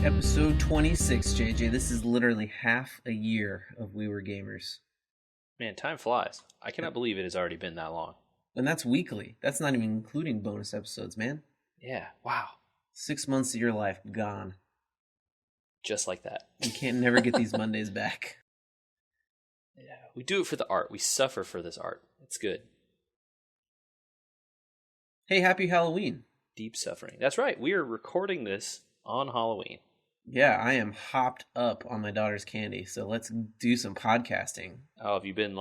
Episode 26, JJ. This is literally half a year of We Were Gamers. Man, time flies. I cannot believe it has already been that long. And that's weekly. That's not even including bonus episodes, man. Yeah, wow. 6 months of your life gone. Just like that. You can't never get these Mondays back. Yeah, we do it for the art. We suffer for this art. It's good. Hey, happy Halloween. Deep suffering. That's right. We are recording this on Halloween. Yeah, I am hopped up on my daughter's candy, so let's do some podcasting. Oh, have you been,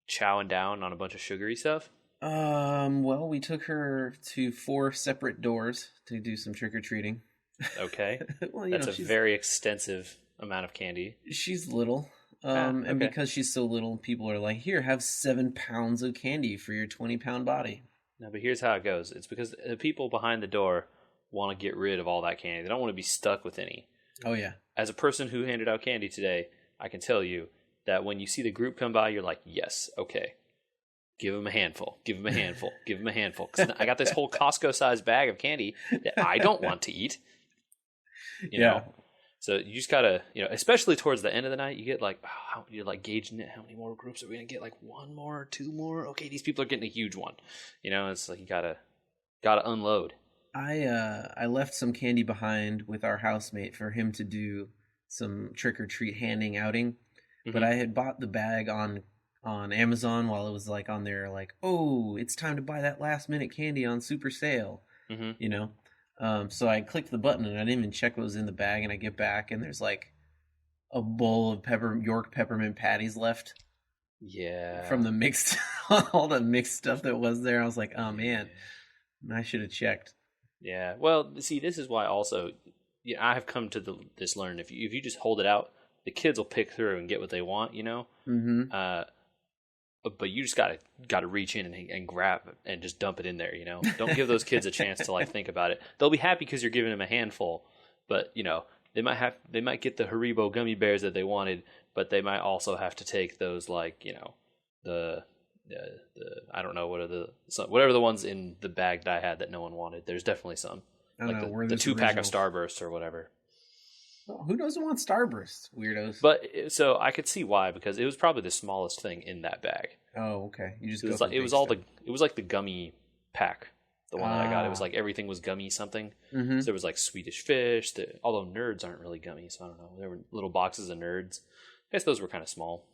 chowing down on a bunch of sugary stuff? Well, we took her to 4 separate doors to do some trick-or-treating. Okay. Well, That's a very extensive amount of candy. She's little. Okay. And because she's so little, people are like, here, have 7 pounds of candy for your 20-pound body. No, but here's how it goes. It's because the people behind the door want to get rid of all that candy. They don't want to be stuck with any. Oh, yeah. As a person who handed out candy today, I can tell you that when you see the group come by, you're like, yes, okay. Give them a handful. Give them a handful. Give them a handful. Because I got this whole Costco-sized bag of candy that I don't want to eat. You know? So you just got to, especially towards the end of the night, you get you're gauging it. How many more groups are we going to get? 1 more, 2 more? Okay, these people are getting a huge one. It's like you got to unload. I left some candy behind with our housemate for him to do some trick-or-treat handing outing. Mm-hmm. But I had bought the bag on Amazon while it was on there oh, it's time to buy that last-minute candy on super sale, So I clicked the button and I didn't even check what was in the bag, and I get back and there's a bowl of York peppermint patties left. Yeah. From the all the mixed stuff that was there. I was like, oh man, I should have checked. Yeah, well, see, this is why also, I have come to this learn. If you just hold it out, the kids will pick through and get what they want, Mm-hmm. But you just gotta reach in and grab it and just dump it in there, Don't give those kids a chance to think about it. They'll be happy because you're giving them a handful, but they might get the Haribo gummy bears that they wanted, but they might also have to take those the I don't know whatever the ones in the bag that I had that no one wanted. There's definitely some the 2-pack of Starbursts or whatever. Well, who doesn't want Starbursts, weirdos? But so I could see why, because it was probably the smallest thing in that bag. Oh, okay. You just it was like the gummy pack, the one that I got. It was everything was gummy something. Mm-hmm. So there was Swedish Fish. Although Nerds aren't really gummy, so I don't know. There were little boxes of Nerds. I guess those were kind of small.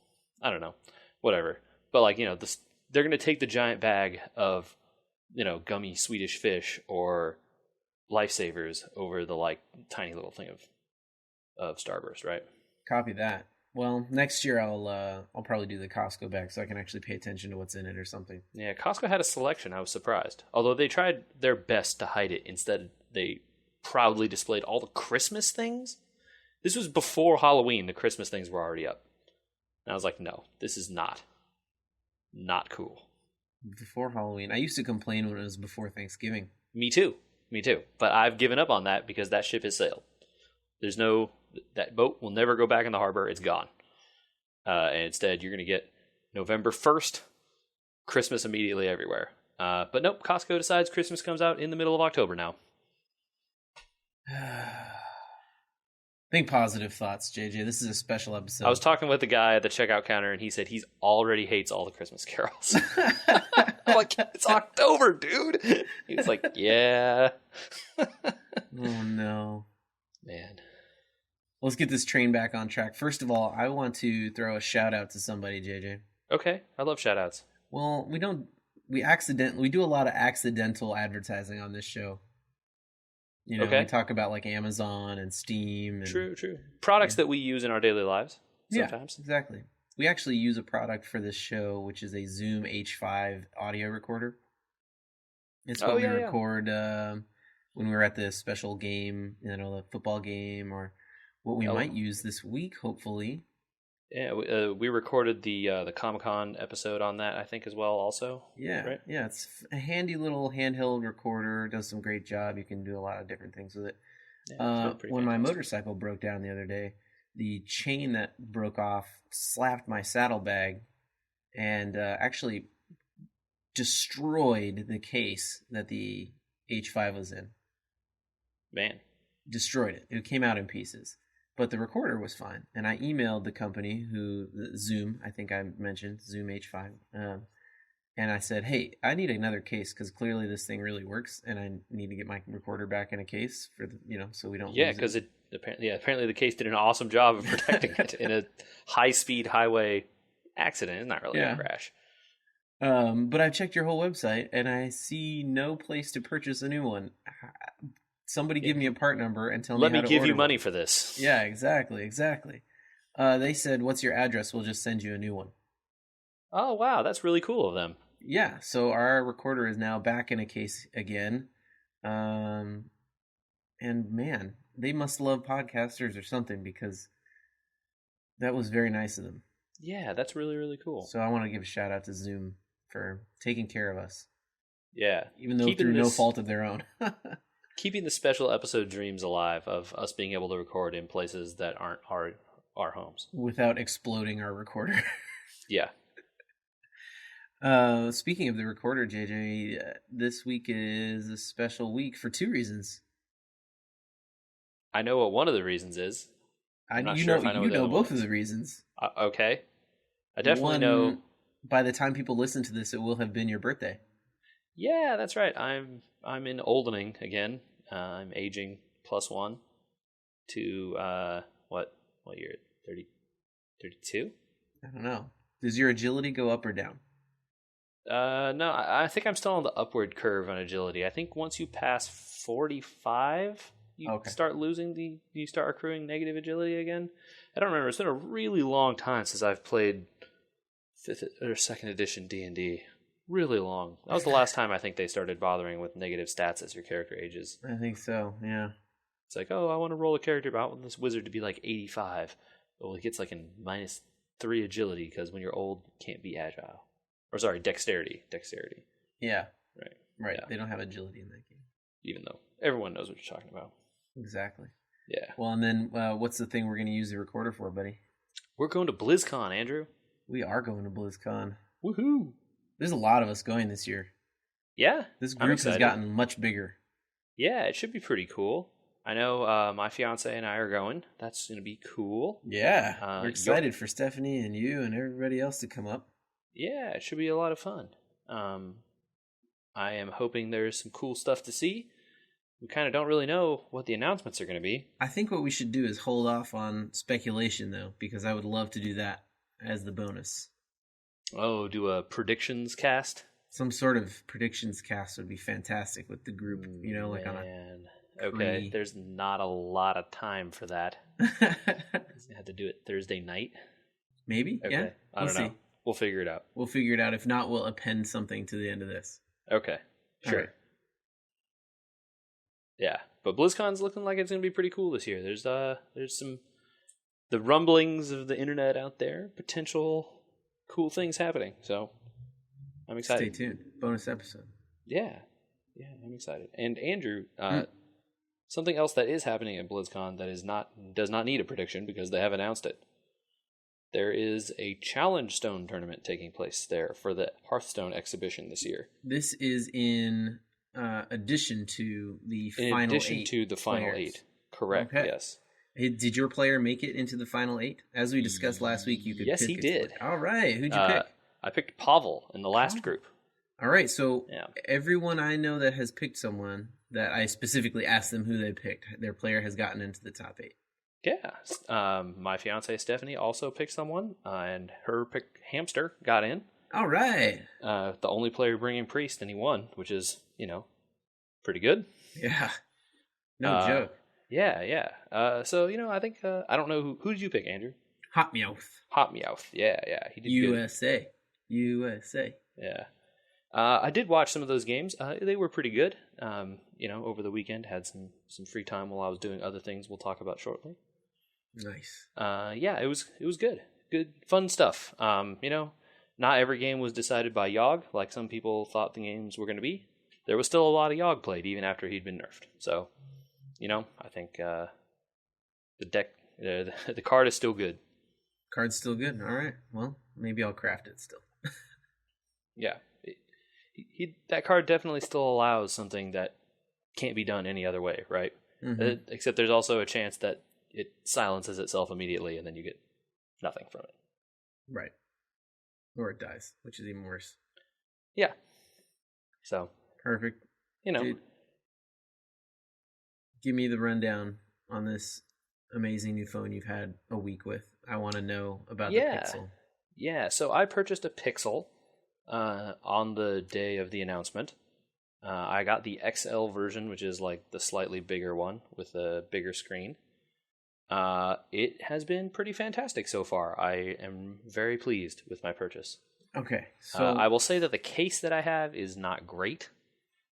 I don't know. Whatever. But they're going to take the giant bag of, gummy Swedish Fish or Lifesavers over the tiny little thing of Starburst, right? Copy that. Well, next year I'll probably do the Costco bag so I can actually pay attention to what's in it or something. Yeah, Costco had a selection. I was surprised. Although they tried their best to hide it. Instead, they proudly displayed all the Christmas things. This was before Halloween. The Christmas things were already up. And I was like, no, this is not cool. Before Halloween. I used to complain when it was before Thanksgiving. Me too. But I've given up on that because that ship has sailed. That boat will never go back in the harbor. It's gone. And instead, you're going to get November 1st, Christmas immediately everywhere. But nope, Costco decides Christmas comes out in the middle of October now. Think positive thoughts, JJ. This is a special episode. I was talking with the guy at the checkout counter, and he said he already hates all the Christmas carols. I'm like, it's October, dude. He's like, yeah. Oh, no. Man. Let's get this train back on track. First of all, I want to throw a shout-out to somebody, JJ. Okay. I love shout-outs. Well, we do a lot of accidental advertising on this show. We talk about Amazon and Steam. And, true. Products that we use in our daily lives sometimes. Yeah, exactly. We actually use a product for this show, which is a Zoom H5 audio recorder. It's what we record when we're at the special game, the football game, or what we might use this week, hopefully. Yeah, we recorded the Comic-Con episode on that, I think, as well, also. Yeah, right? Yeah, it's a handy little handheld recorder. Does some great job. You can do a lot of different things with it. Yeah, when my motorcycle broke down the other day, the chain that broke off slapped my saddlebag and actually destroyed the case that the H5 was in. Man. Destroyed it. It came out in pieces. But the recorder was fine. And I emailed the company Zoom, I think I mentioned, Zoom H5. And I said, hey, I need another case because clearly this thing really works and I need to get my recorder back in a case for so we don't lose it. Yeah, because apparently the case did an awesome job of protecting it in a high-speed highway accident. It's not really a crash. But I've checked your whole website and I see no place to purchase a new one. Somebody give me a part number and tell me how to order. Let me give you money for this. Yeah, exactly. They said, what's your address? We'll just send you a new one. Oh, wow. That's really cool of them. Yeah, so our recorder is now back in a case again. And man, they must love podcasters or something because that was very nice of them. Yeah, that's really, really cool. So I want to give a shout out to Zoom for taking care of us. Yeah. Even though through no fault of their own. Keeping the special episode dreams alive of us being able to record in places that aren't our homes. Without exploding our recorder. Yeah. Speaking of the recorder, JJ, this week is a special week for two reasons. I know what one of the reasons is. I'm not sure if I know you know both of the reasons. Okay. I definitely know. By the time people listen to this, it will have been your birthday. Yeah, that's right. I'm in oldening again. I'm aging +1 to what year? 32? I don't know. Does your agility go up or down? No, I think I'm still on the upward curve on agility. I think once you pass 45, you start accruing negative agility again. I don't remember. It's been a really long time since I've played 5th or 2nd edition D&D. Really long. That was the last time I think they started bothering with negative stats as your character ages. I think so, yeah. It's like, oh, I want to roll a character, but I want this wizard to be like 85. Well, it gets like a -3 agility because when you're old, you can't be agile. Or sorry, dexterity. Yeah. Right. Yeah. They don't have agility in that game. Even though everyone knows what you're talking about. Exactly. Yeah. Well, and then what's the thing we're going to use the recorder for, buddy? We're going to BlizzCon, Andrew. We are going to BlizzCon. Woohoo! There's a lot of us going this year. Yeah. This group has gotten much bigger. Yeah, it should be pretty cool. I know my fiance and I are going. That's going to be cool. Yeah. We're excited for Stephanie and you and everybody else to come up. Yeah, it should be a lot of fun. I am hoping there's some cool stuff to see. We kind of don't really know what the announcements are going to be. I think what we should do is hold off on speculation, though, because I would love to do that as the bonus. Oh, do a predictions cast? Some sort of predictions cast would be fantastic with the group, like on a... Okay, there's not a lot of time for that. I have to do it Thursday night. Maybe, okay. Yeah. I don't know. We'll figure it out. We'll figure it out. If not, we'll append something to the end of this. Okay, sure. Right. Yeah, but BlizzCon's looking like it's going to be pretty cool this year. There's the rumblings of the internet out there, potential cool things happening. So I'm excited. Stay tuned. Bonus episode. Yeah, I'm excited. And Andrew, something else that is happening at BlizzCon that does not need a prediction because they have announced it. There is a Challenge Stone tournament taking place there for the Hearthstone exhibition this year. This is in addition to the final 8. In addition to the final 8. Correct, okay. Yes. Did your player make it into the final 8? As we discussed last week, you could pick. Yes, he did. All right. Who'd you pick? I picked Pavel in the last group. All right. So everyone I know that has picked someone that I specifically asked them who they picked, their player has gotten into the top 8. Yeah. My fiance Stephanie also picked someone, and her pick Hamster got in. All right. The only player bringing Priest, and he won, which is, pretty good. Yeah. No joke. Yeah. So, I think, I don't know, who did you pick, Andrew? Hot Meowth. Yeah. He did USA. Yeah. I did watch some of those games. They were pretty good. Over the weekend, had some free time while I was doing other things we'll talk about shortly. Nice. It was good. Good, fun stuff. Not every game was decided by Yogg, like some people thought the games were going to be. There was still a lot of Yogg played, even after he'd been nerfed. So, I think the The card is still good. Card's still good. All right. Well, maybe I'll craft it still. Yeah. That card definitely still allows something that can't be done any other way, right? Mm-hmm. Except there's also a chance that it silences itself immediately and then you get nothing from it. Right. Or it dies, which is even worse. Yeah. So, perfect. Dude, give me the rundown on this amazing new phone you've had a week with. I want to know about the Pixel. Yeah, so I purchased a Pixel on the day of the announcement. I got the XL version, which is like the slightly bigger one with a bigger screen. It has been pretty fantastic so far. I am very pleased with my purchase. Okay, so I will say that the case that I have is not great.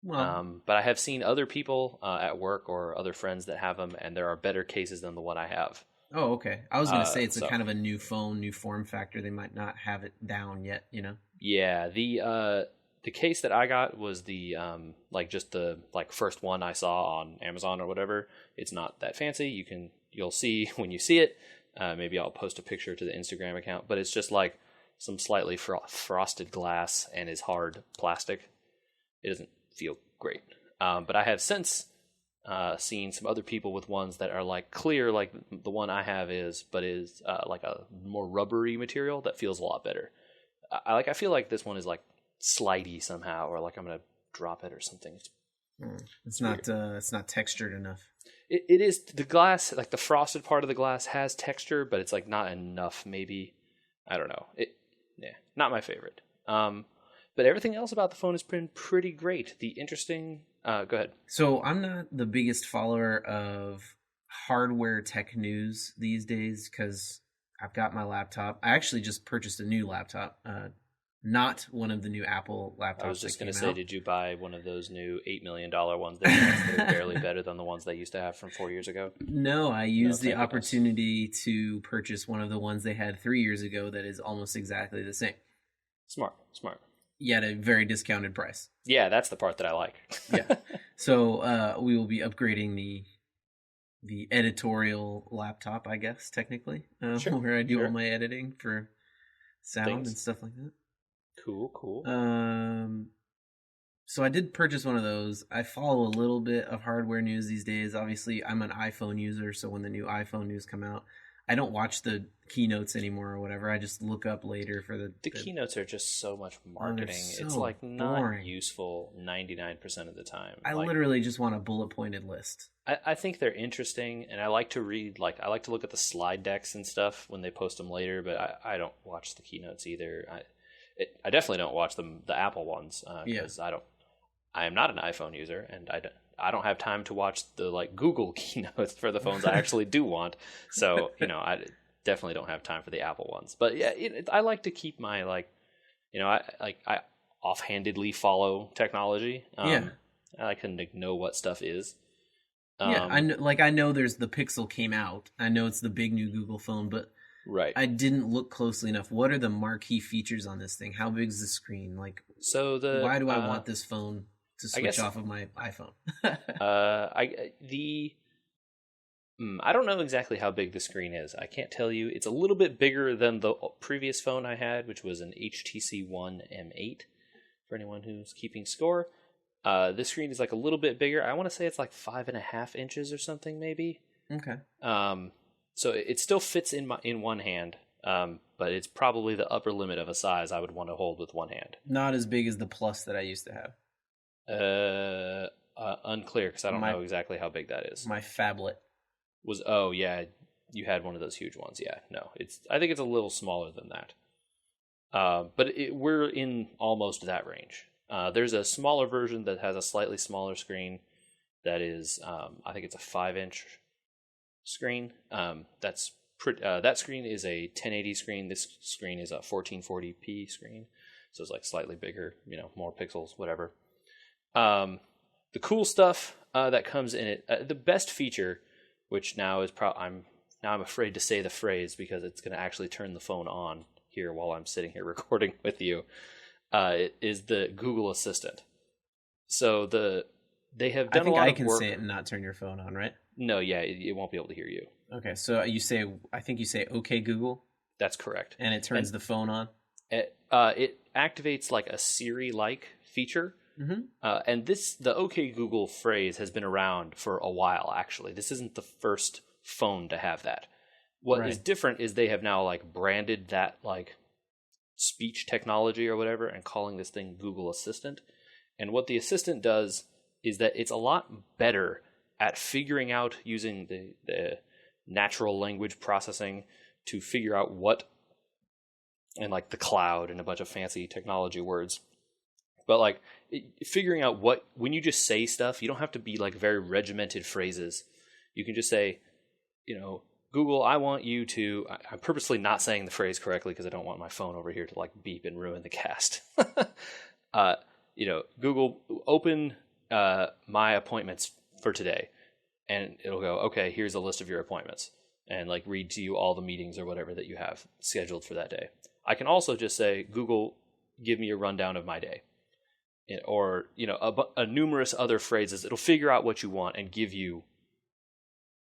Well, but I have seen other people at work or other friends that have them, and there are better cases than the one I have. Oh, okay. I was going to say it's a kind of a new phone, new form factor. They might not have it down yet, you know? Yeah, the case that I got was the like just the like first one I saw on Amazon or whatever. It's not that fancy. You'll see when you see it. Maybe I'll post a picture to the Instagram account, but it's just like some slightly frosted glass and is hard plastic. It doesn't feel great. But I have since seen some other people with ones that are like clear, like the one I have is, but is like a more rubbery material that feels a lot better. I feel like this one is like slidey somehow, or like I'm gonna drop it or something. It's not textured enough. It is the glass, like the frosted part of the glass has texture, but it's like not enough. Maybe I don't know. Not my favorite. But everything else about the phone has been pretty great. The interesting... go ahead. So I'm not the biggest follower of hardware tech news these days because I've got my laptop. I actually just purchased a new laptop, not one of the new Apple laptops. I was just going to say, out. Did you buy one of those new $8 million ones that are barely better than the ones they used to have from 4 years ago? No, I used the opportunity to purchase one of the ones they had 3 years ago that is almost exactly the same. Smart. Yet a very discounted price. Yeah, that's the part that I like. Yeah. So we will be upgrading the editorial laptop, I guess, technically, where I do all my editing for sound and stuff like that. Cool. So I did purchase one of those. I follow a little bit of hardware news these days. Obviously, I'm an iPhone user, so when the new iPhone news come out, I don't watch the keynotes anymore or whatever. I just look up later for the keynotes are just so much marketing. So it's like not boring. Useful 99% of the time. I literally just want a bullet pointed list. I think they're interesting, and I like to read. Like I like to look at the slide decks and stuff when they post them later. But I don't watch the keynotes either. I definitely don't watch the Apple ones because I am not an iPhone user, and I don't have time to watch the like Google keynotes for the phones I actually do want. So, I definitely don't have time for the Apple ones. But yeah, I like to keep my I offhandedly follow technology. I like to know what stuff is. I know there's the Pixel came out. I know it's the big new Google phone, but I didn't look closely enough. What are the marquee features on this thing? How big is the screen? Why do I want this phone to switch off of my iPhone? I don't know exactly how big the screen is. I can't tell you. It's a little bit bigger than the previous phone I had, which was an HTC One M8. For anyone who's keeping score, this screen is like a little bit bigger. I want to say it's like 5.5 inches or something, maybe. Okay. So it still fits in one hand, but it's probably the upper limit of a size I would want to hold with one hand. Not as big as the Plus that I used to have. Unclear because I don't know exactly how big that is. My phablet was you had one of those huge ones. Yeah, no, I think it's a little smaller than that. But we're in almost that range. There's a smaller version that has a slightly smaller screen that is I think it's a 5-inch screen. That screen is a 1080 screen. This screen is a 1440p screen, so it's like slightly bigger, more pixels, whatever. The cool stuff that comes in it, the best feature, which now is I'm afraid to say the phrase because it's going to actually turn the phone on here while I'm sitting here recording with you, is the Google Assistant. So they have done a lot of work. I can say it and not turn your phone on, right? No, yeah, it won't be able to hear you. Okay, so I think you say "Okay Google," That's correct. and it turns the phone on. It activates like a Siri-like feature. Mm-hmm. And the OK Google phrase has been around for a while, actually. This isn't the first phone to have that. What is different is they have now like branded that like speech technology or whatever and calling this thing Google Assistant. And what the Assistant does is that it's a lot better at figuring out using the natural language processing to figure out what, and like the cloud and a bunch of fancy technology words. But like figuring out what, when you just say stuff, you don't have to be like very regimented phrases. You can just say, Google, I want you to, I'm purposely not saying the phrase correctly because I don't want my phone over here to like beep and ruin the cast. Google, open my appointments for today. And it'll go, okay, here's a list of your appointments. And like read to you all the meetings or whatever that you have scheduled for that day. I can also just say, Google, give me a rundown of my day. Or, a numerous other phrases. It'll figure out what you want and give you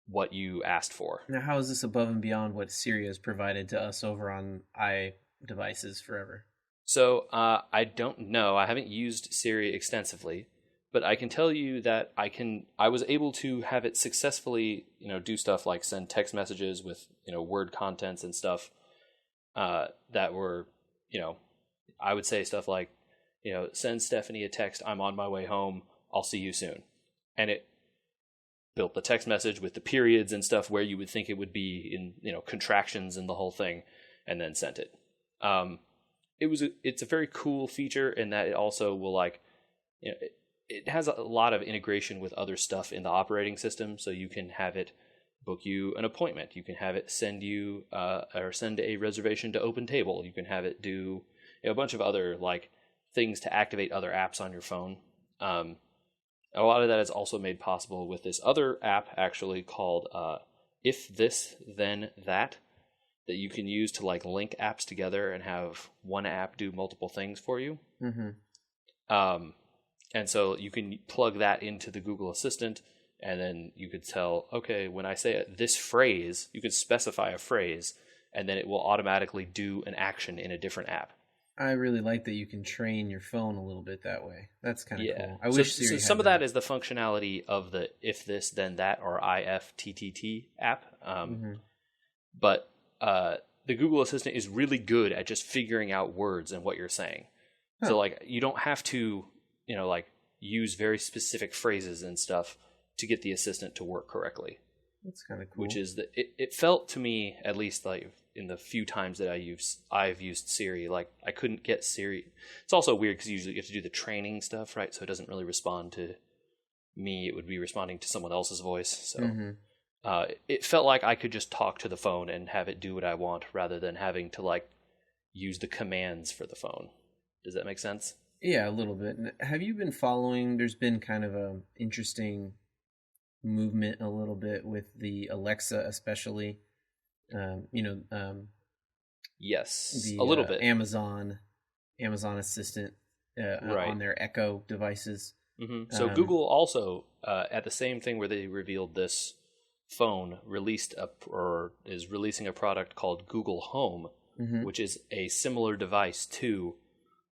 what you asked for. Now, how is this above and beyond what Siri has provided to us over on iDevices forever? So I don't know. I haven't used Siri extensively, but I can tell you that I was able to have it successfully, do stuff like send text messages with, word contents and stuff that were, I would say stuff like, send Stephanie a text, I'm on my way home, I'll see you soon. And it built the text message with the periods and stuff where you would think it would be in, contractions and the whole thing, and then sent it. It's a very cool feature in that it also will it has a lot of integration with other stuff in the operating system. So you can have it book you an appointment. You can have it send you or send a reservation to Open Table. You can have it do a bunch of other things to activate other apps on your phone. A lot of that is also made possible with this other app actually called If This Then That you can use to link apps together and have one app do multiple things for you. Mm-hmm. And so you can plug that into the Google Assistant, and then you could tell, okay, when I say this phrase, you can specify a phrase, and then it will automatically do an action in a different app. I really like that you can train your phone a little bit that way. That's kind of cool. I wish Siri had some of that is the functionality of the If This Then That or IFTTT app. But the Google Assistant is really good at just figuring out words and what you're saying. Huh. So you don't have to, use very specific phrases and stuff to get the assistant to work correctly. That's kind of cool. Which is it felt to me, at least in the few times that I've used Siri, I couldn't get Siri. It's also weird because you usually get to do the training stuff, right? So it doesn't really respond to me. It would be responding to someone else's voice. So it felt like I could just talk to the phone and have it do what I want rather than having to use the commands for the phone. Does that make sense? Yeah, a little bit. Have you been following? There's been kind of a interesting movement a little bit with the Alexa, especially. Yes, a little bit. Amazon Assistant right. on their Echo devices. Mm-hmm. So Google also, at the same thing where they revealed this phone, is releasing a product called Google Home, which is a similar device to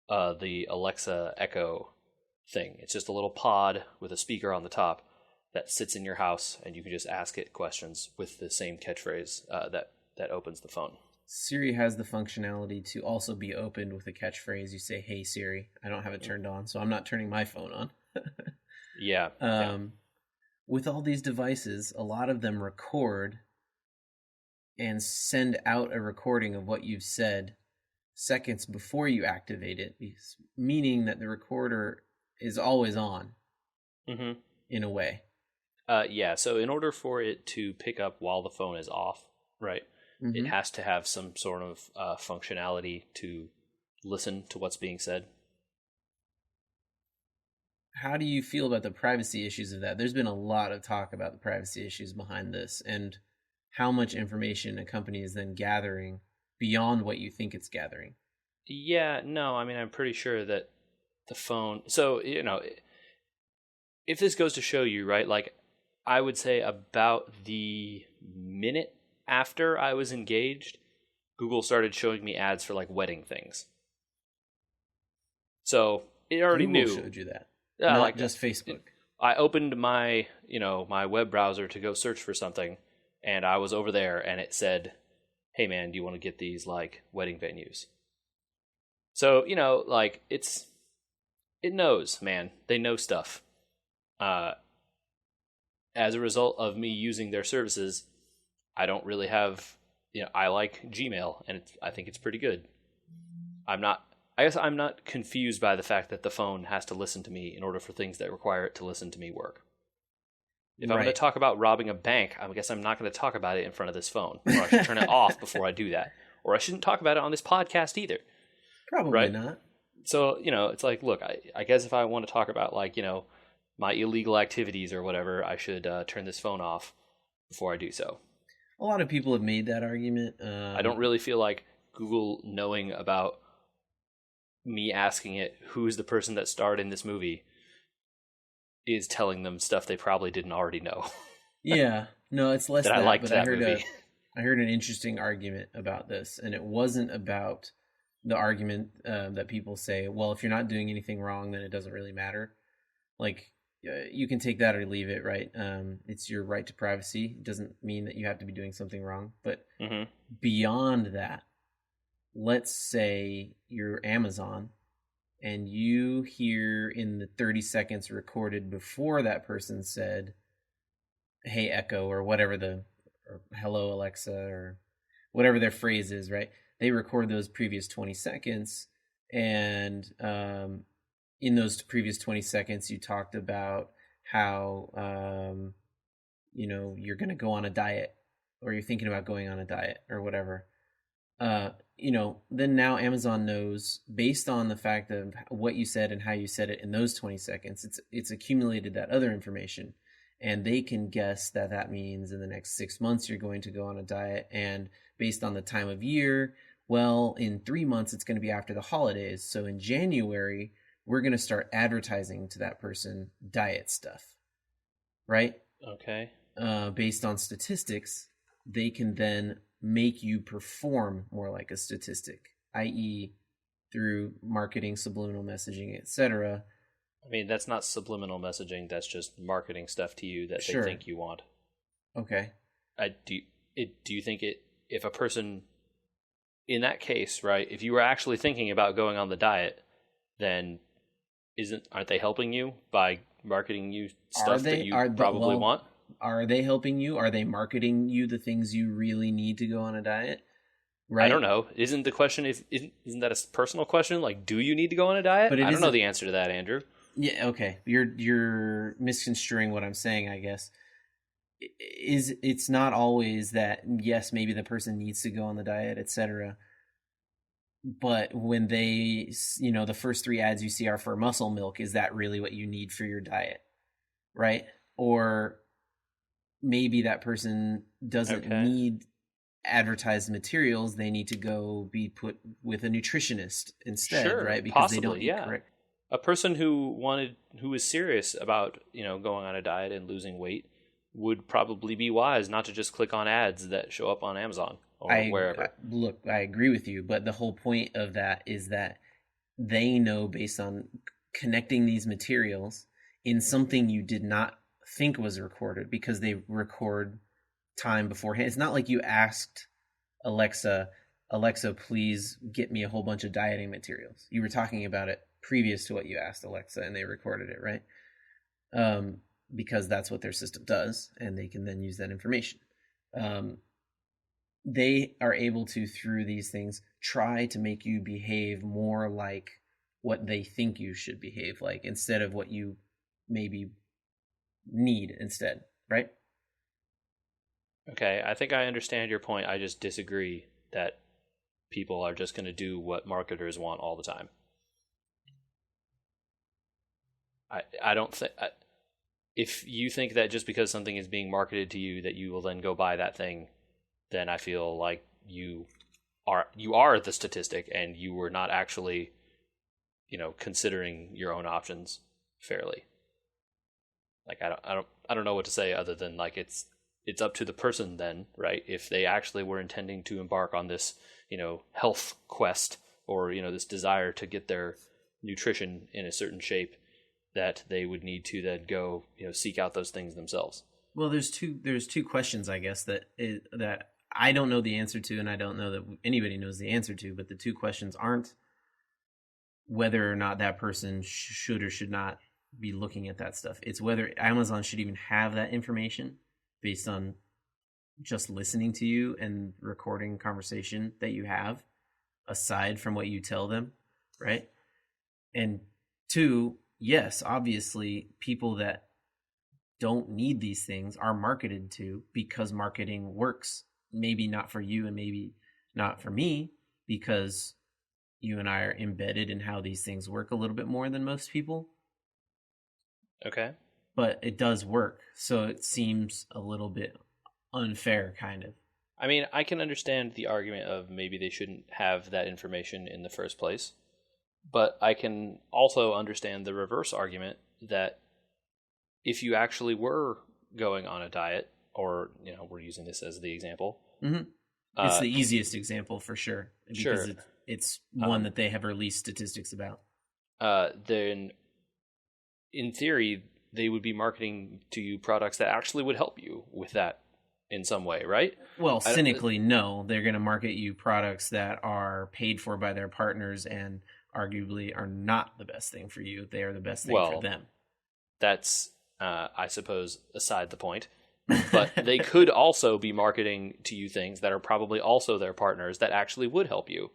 the Alexa Echo thing. It's just a little pod with a speaker on the top that sits in your house, and you can just ask it questions with the same catchphrase that opens the phone. Siri has the functionality to also be opened with a catchphrase. You say, "Hey Siri." I don't have it turned on, so I'm not turning my phone on. Yeah. With all these devices, a lot of them record and send out a recording of what you've said seconds before you activate it, meaning that the recorder is always on in a way. Yeah, so in order for it to pick up while the phone is off, right, it has to have some sort of functionality to listen to what's being said. How do you feel about the privacy issues of that? There's been a lot of talk about the privacy issues behind this and how much information a company is then gathering beyond what you think it's gathering. Yeah, no, I mean, I'm pretty sure that the phone... So, if this goes to show you, right, I would say about the minute after I was engaged, Google started showing me ads for like wedding things. So it already Google knew. showed you that, Yeah, not like just Facebook. I opened my, my web browser to go search for something, and I was over there, and it said, "Hey man, do you want to get these like wedding venues?" So like it knows, man. They know stuff. Uh, as a result of me using their services, I don't really have, I like Gmail, and I think it's pretty good. I guess I'm not confused by the fact that the phone has to listen to me in order for things that require it to listen to me work. If I'm going to talk about robbing a bank, I guess I'm not going to talk about it in front of this phone. Or I should turn it off before I do that. Or I shouldn't talk about it on this podcast either. Probably not. So, it's like, look, I guess if I want to talk about, like, my illegal activities or whatever, I should turn this phone off before I do so. A lot of people have made that argument. I don't really feel like Google knowing about me asking it who's the person that starred in this movie is telling them stuff they probably didn't already know. Yeah, no, it's less that. I liked but that movie. I heard an interesting argument about this, and it wasn't about the argument that people say, well, if you're not doing anything wrong, then it doesn't really matter. Like, you can take that or leave it, right? It's your right to privacy. It doesn't mean that you have to be doing something wrong. But beyond that, let's say you're Amazon and you hear in the 30 seconds recorded before that person said, "Hey Echo," or whatever or "Hello Alexa," or whatever their phrase is, right? They record those previous 20 seconds, and in those previous 20 seconds you talked about how you're going to go on a diet, or you're thinking about going on a diet or whatever. Then now Amazon knows, based on the fact of what you said and how you said it in those 20 seconds, it's accumulated that other information, and they can guess that means in the next 6 months you're going to go on a diet, and based on the time of year, well, in 3 months it's going to be after the holidays, so in January we're going to start advertising to that person diet stuff, right? Okay. Based on statistics, they can then make you perform more like a statistic, i.e. through marketing, subliminal messaging, etc. I mean, that's not subliminal messaging. That's just marketing stuff to you that they think you want. Okay. Do you think if a person, in that case, right, if you were actually thinking about going on the diet, then aren't they helping you by marketing you stuff that you probably want? Are they helping you? Are they marketing you the things you really need to go on a diet? Right? I don't know. Isn't the question isn't that a personal question? Like, do you need to go on a diet? I don't know the answer to that, Andrew. Yeah, okay. You're misconstruing what I'm saying, I guess. It's not always that, yes, maybe the person needs to go on the diet, etc. But when they, the first 3 ads you see are for muscle milk, is that really what you need for your diet? Right? Or maybe that person doesn't need advertised materials. They need to go be put with a nutritionist instead, right? Because possibly, they don't eat correct. A person who is serious about, going on a diet and losing weight would probably be wise not to just click on ads that show up on Amazon or wherever. Look, I agree with you, but the whole point of that is that they know, based on connecting these materials in something you did not think was recorded, because they record time beforehand. It's not like you asked Alexa, please get me a whole bunch of dieting materials. You were talking about it previous to what you asked Alexa, and they recorded it, right? Because that's what their system does, and they can then use that information. They are able to, through these things, try to make you behave more like what they think you should behave like, instead of what you maybe need instead, right? Okay, I think I understand your point. I just disagree that people are just going to do what marketers want all the time. I don't think... If you think that just because something is being marketed to you that you will then go buy that thing, then I feel like you are the statistic, and you were not actually, considering your own options fairly. Like I I don't know what to say other than like it's up to the person then, right? If they actually were intending to embark on this, health quest, or, this desire to get their nutrition in a certain shape, that they would need to then go, seek out those things themselves. Well, there's two questions, I guess, that I don't know the answer to, and I don't know that anybody knows the answer to. But the two questions aren't whether or not that person should or should not be looking at that stuff. It's whether Amazon should even have that information based on just listening to you and recording conversation that you have, aside from what you tell them, right? And two, yes, obviously, people that don't need these things are marketed to because marketing works. Maybe not for you and maybe not for me, because you and I are embedded in how these things work a little bit more than most people. Okay. But it does work. So it seems a little bit unfair, kind of. I mean, I can understand the argument of maybe they shouldn't have that information in the first place. But I can also understand the reverse argument that if you actually were going on a diet, or, we're using this as the example. Mm-hmm. It's the easiest example for sure. Because sure. It's one that they have released statistics about. Then, in theory, they would be marketing to you products that actually would help you with that in some way, right? Well, cynically, no. They're going to market you products that are paid for by their partners and arguably are not the best thing for you. They are the best thing for them. That's, I suppose, aside the point. But they could also be marketing to you things that are probably also their partners that actually would help you,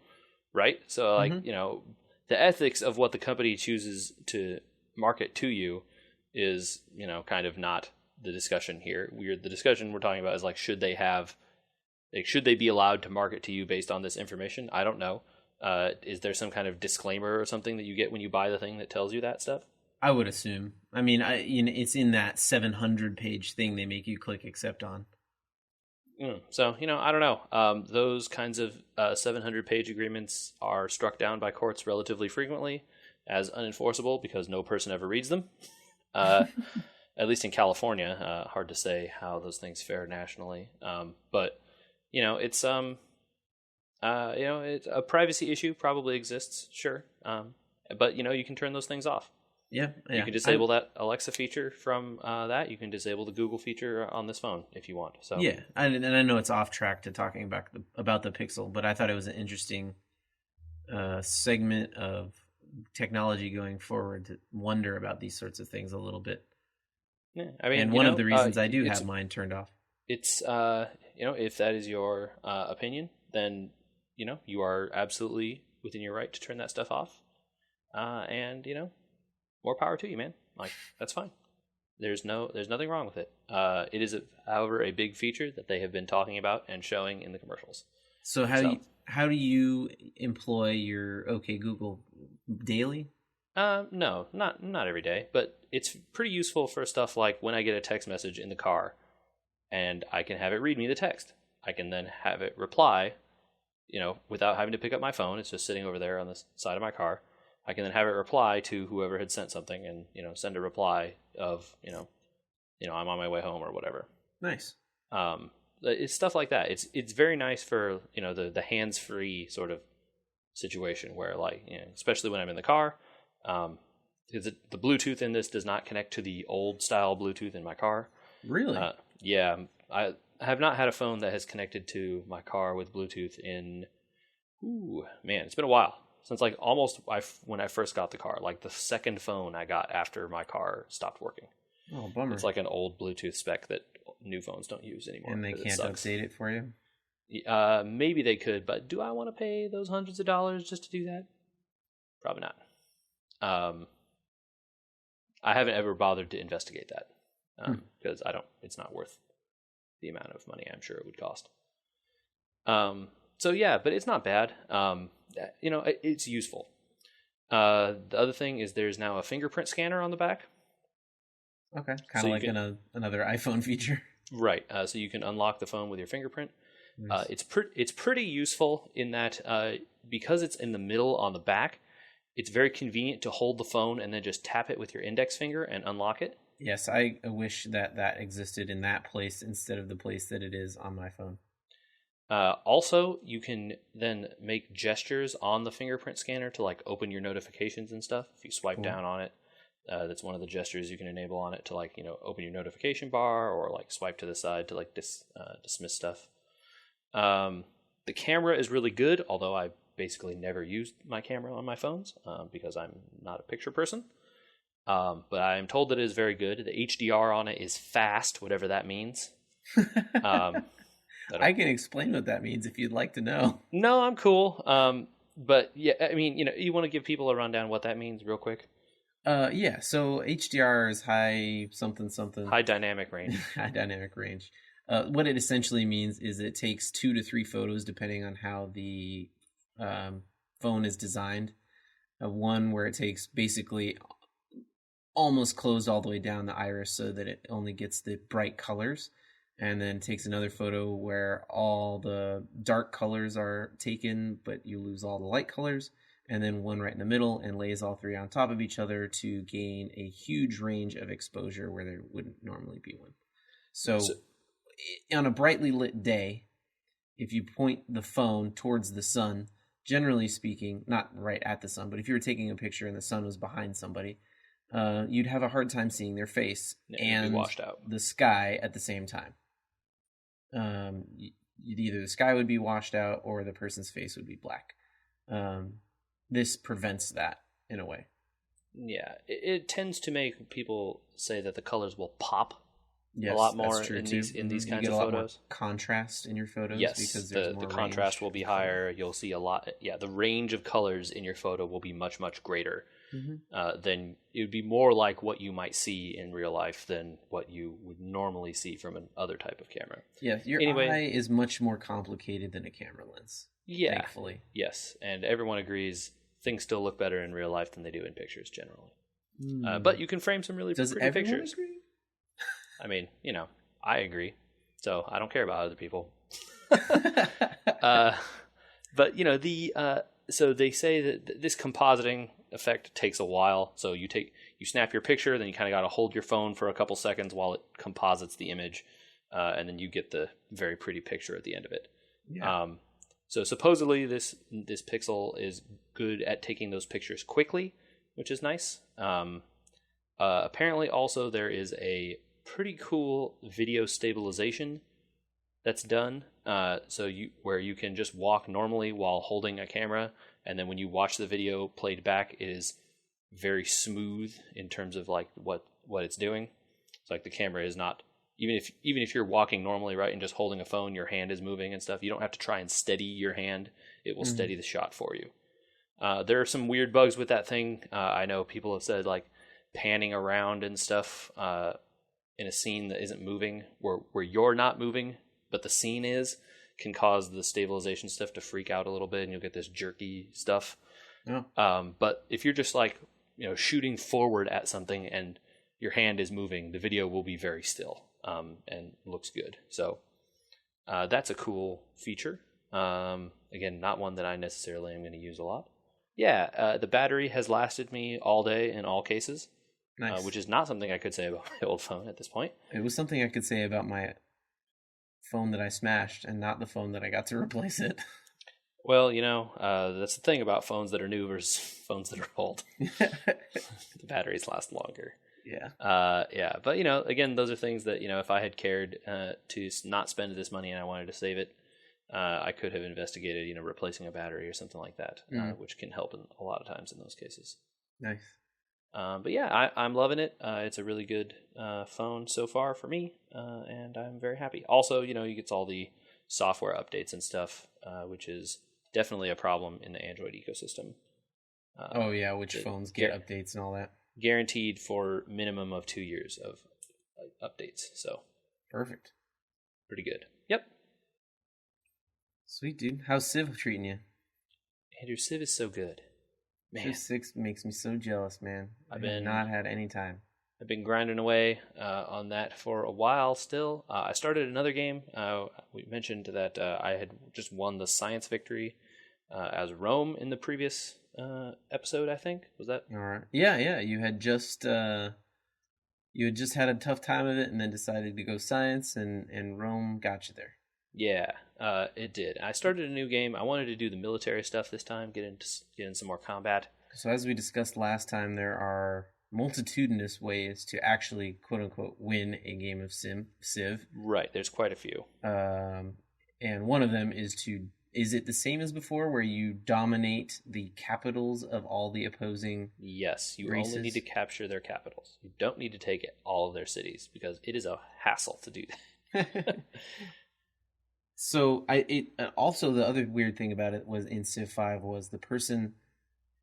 right? So, like, the ethics of what the company chooses to market to you is, kind of not the discussion here. The discussion we're talking about is like, should they be allowed to market to you based on this information? I don't know. Is there some kind of disclaimer or something that you get when you buy the thing that tells you that stuff? I would assume. I mean, it's in that 700-page thing they make you click accept on. So, I don't know. Those kinds of 700-page agreements are struck down by courts relatively frequently as unenforceable because no person ever reads them. At least in California. Hard to say how those things fare nationally. But, it's it's a privacy issue probably exists, sure. But, you can turn those things off. Yeah. You can disable that Alexa feature from that. You can disable the Google feature on this phone if you want. So yeah, and I know it's off track to talking about the Pixel, but I thought it was an interesting segment of technology going forward to wonder about these sorts of things a little bit. Yeah, I mean, and one of the reasons I do have mine turned off. It's if that is your opinion, then you are absolutely within your right to turn that stuff off. And more power to you, man. Like, that's fine. There's nothing wrong with it. It is, however, a big feature that they have been talking about and showing in the commercials. So how do you employ your OK Google daily? No, not every day, but it's pretty useful for stuff like when I get a text message in the car, and I can have it read me the text. I can then have it reply, without having to pick up my phone. It's just sitting over there on the side of my car. I can then have it reply to whoever had sent something and, send a reply of, I'm on my way home or whatever. Nice. It's stuff like that. It's very nice for, the hands-free sort of situation where, like, especially when I'm in the car, because the Bluetooth in this does not connect to the old style Bluetooth in my car. Really? Yeah. I have not had a phone that has connected to my car with Bluetooth in, it's been a while. Since like almost when I first got the car, like the second phone I got after my car stopped working. Oh, bummer. It's like an old Bluetooth spec that new phones don't use anymore. And they can't update it for you? Maybe they could, but do I want to pay those hundreds of dollars just to do that? Probably not. I haven't ever bothered to investigate that because it's not worth the amount of money I'm sure it would cost. So yeah, but it's not bad. It's useful. The other thing is there's now a fingerprint scanner on the back. Okay, kind of like another iPhone feature. Right. So you can unlock the phone with your fingerprint. Nice. It's pretty useful in that because it's in the middle on the back, it's very convenient to hold the phone and then just tap it with your index finger and unlock it. Yes, I wish that that existed in that place instead of the place that it is on my phone. Also, you can then make gestures on the fingerprint scanner to like open your notifications and stuff. If you swipe Cool. down on it, that's one of the gestures you can enable on it to like open your notification bar or like swipe to the side to like dismiss stuff. The camera is really good, although I basically never used my camera on my phones because I'm not a picture person. But I am told that it is very good. The HDR on it is fast, whatever that means. Um, I can explain what that means if you'd like to know. No, I'm cool. But yeah, I mean, you want to give people a rundown what that means real quick? Yeah, so HDR is high something something. High dynamic range. High dynamic range. What it essentially means is it takes 2 to 3 photos depending on how the phone is designed. One where it takes basically almost closed all the way down the iris so that it only gets the bright colors, and then takes another photo where all the dark colors are taken but you lose all the light colors, and then one right in the middle and lays all three on top of each other to gain a huge range of exposure where there wouldn't normally be one. So on a brightly lit day, if you point the phone towards the sun, generally speaking, not right at the sun, but if you were taking a picture and the sun was behind somebody, you'd have a hard time seeing their face and washed out. the sky at the same time. Either the sky would be washed out or the person's face would be black. This prevents that in a way. Yeah, it tends to make people say that the colors will pop Yes, a lot more that's true in too. these You kinds get of a lot photos. More contrast in your photos. Yes, because there's more the contrast range. will be higher. You'll see a lot. Yeah, the range of colors in your photo will be much, much greater. Then it would be more like what you might see in real life than what you would normally see from another type of camera. Yeah, your eye is much more complicated than a camera lens. Yeah, thankfully. Yes, and everyone agrees things still look better in real life than they do in pictures generally. But you can frame some really pretty pictures. Agree? I mean, I agree, so I don't care about other people. But so they say that this compositing effect takes a while. So you snap your picture, then you kind of got to hold your phone for a couple seconds while it composites the image, and then you get the very pretty picture at the end of it. Yeah. So supposedly this Pixel is good at taking those pictures quickly, which is nice. Apparently, also there is a pretty cool video stabilization that's done. Where you can just walk normally while holding a camera, and then when you watch the video played back, it is very smooth in terms of like what it's doing. It's like the camera is not even if you're walking normally, right, and just holding a phone, your hand is moving and stuff. You don't have to try and steady your hand; it will steady the shot for you. There are some weird bugs with that thing. I know people have said like panning around and stuff in a scene that isn't moving, where you're not moving but the scene is, can cause the stabilization stuff to freak out a little bit, and you'll get this jerky stuff. Yeah. But if you're just like shooting forward at something and your hand is moving, the video will be very still and looks good. So that's a cool feature. Again, not one that I necessarily am going to use a lot. Yeah, the battery has lasted me all day in all cases, Nice. Which is not something I could say about my old phone at this point. It was something I could say about my phone that I smashed and not the phone that I got to replace it. Well, that's the thing about phones that are new versus phones that are old. The batteries last longer. Yeah. Yeah. But, again, those are things that, if I had cared to not spend this money and I wanted to save it, I could have investigated, replacing a battery or something like that, which can help a lot of times in those cases. Nice. But yeah, I'm loving it. It's a really good phone so far for me, and I'm very happy. Also, you get all the software updates and stuff, which is definitely a problem in the Android ecosystem. Which phones get updates and all that. Guaranteed for minimum of 2 years of updates. So perfect. Pretty good. Yep. Sweet, dude. How's Civ treating you? Andrew, Civ is so good. Man. Civ 6 makes me so jealous, man. I've not had any time. I've been grinding away on that for a while still. I started another game. We mentioned that I had just won the science victory as Rome in the previous episode, I think. Was that? All right. Yeah. You had just You had just had a tough time of it, and then decided to go science, and Rome got you there. Yeah, it did. I started a new game. I wanted to do the military stuff this time, get in some more combat. So as we discussed last time, there are multitudinous ways to actually quote unquote win a game of Civ. Right, there's quite a few. And one of them is it the same as before where you dominate the capitals of all the opposing Yes, you races? only need to capture their capitals. You don't need to take all of their cities because it is a hassle to do that. So also the other weird thing about it was in Civ 5 was the person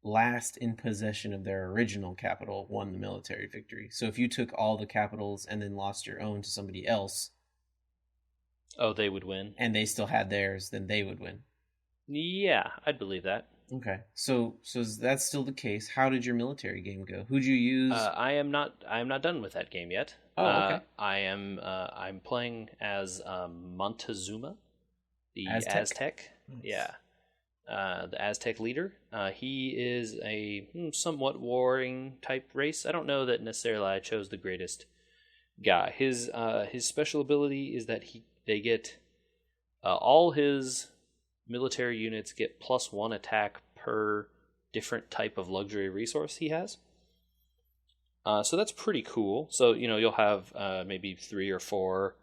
last in possession of their original capital won the military victory. So if you took all the capitals and then lost your own to somebody else, Oh, they would win? and they still had theirs, then they would win. Yeah, I'd believe that. Okay. So that's still the case. How did your military game go? Who'd you use? I am not done with that game yet. Oh, okay. I'm playing as Montezuma, the Aztec. Nice. Yeah. The Aztec leader. He is a somewhat warring type race. I don't know that necessarily I chose the greatest guy. His special ability is that they get all his military units get +1 attack per different type of luxury resource he has. So that's pretty cool. So you'll have maybe 3 or 4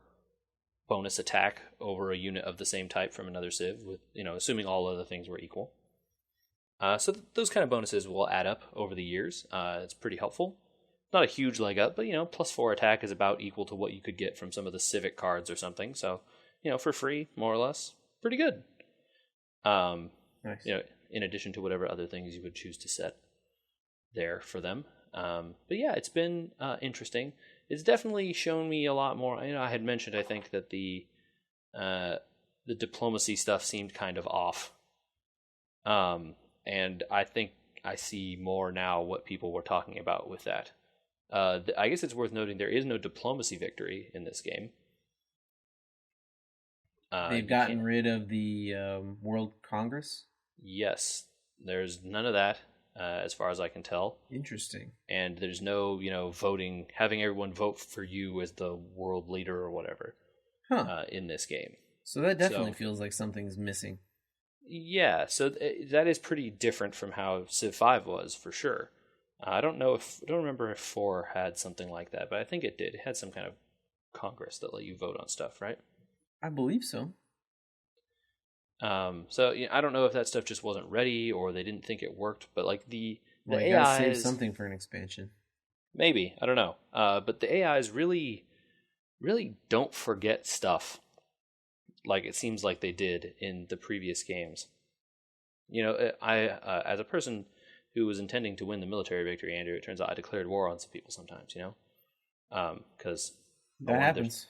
bonus attack over a unit of the same type from another Civ, with assuming all other things were equal. So those kind of bonuses will add up over the years. It's pretty helpful. Not a huge leg up, but +4 attack is about equal to what you could get from some of the Civic cards or something. So for free, more or less, pretty good. Nice. In addition to whatever other things you would choose to set there for them. But yeah, it's been interesting. It's definitely shown me a lot more. I had mentioned, I think, that the diplomacy stuff seemed kind of off. And I think I see more now what people were talking about with that. I guess it's worth noting there is no diplomacy victory in this game. They've gotten rid of the World Congress? Yes, there's none of that. As far as I can tell. Interesting. And there's no, voting, having everyone vote for you as the world leader or whatever in this game. So that definitely feels like something's missing. Yeah, so that is pretty different from how Civ 5 was, for sure. I don't remember if 4 had something like that, but I think it did. It had some kind of Congress that let you vote on stuff, right? I believe so. So I don't know if that stuff just wasn't ready or they didn't think it worked, but like the AI gotta save something for an expansion. Maybe, I don't know. But the AIs really don't forget stuff like it seems like they did in the previous games. I as a person who was intending to win the military victory, Andrew, it turns out I declared war on some people sometimes. Because that happens.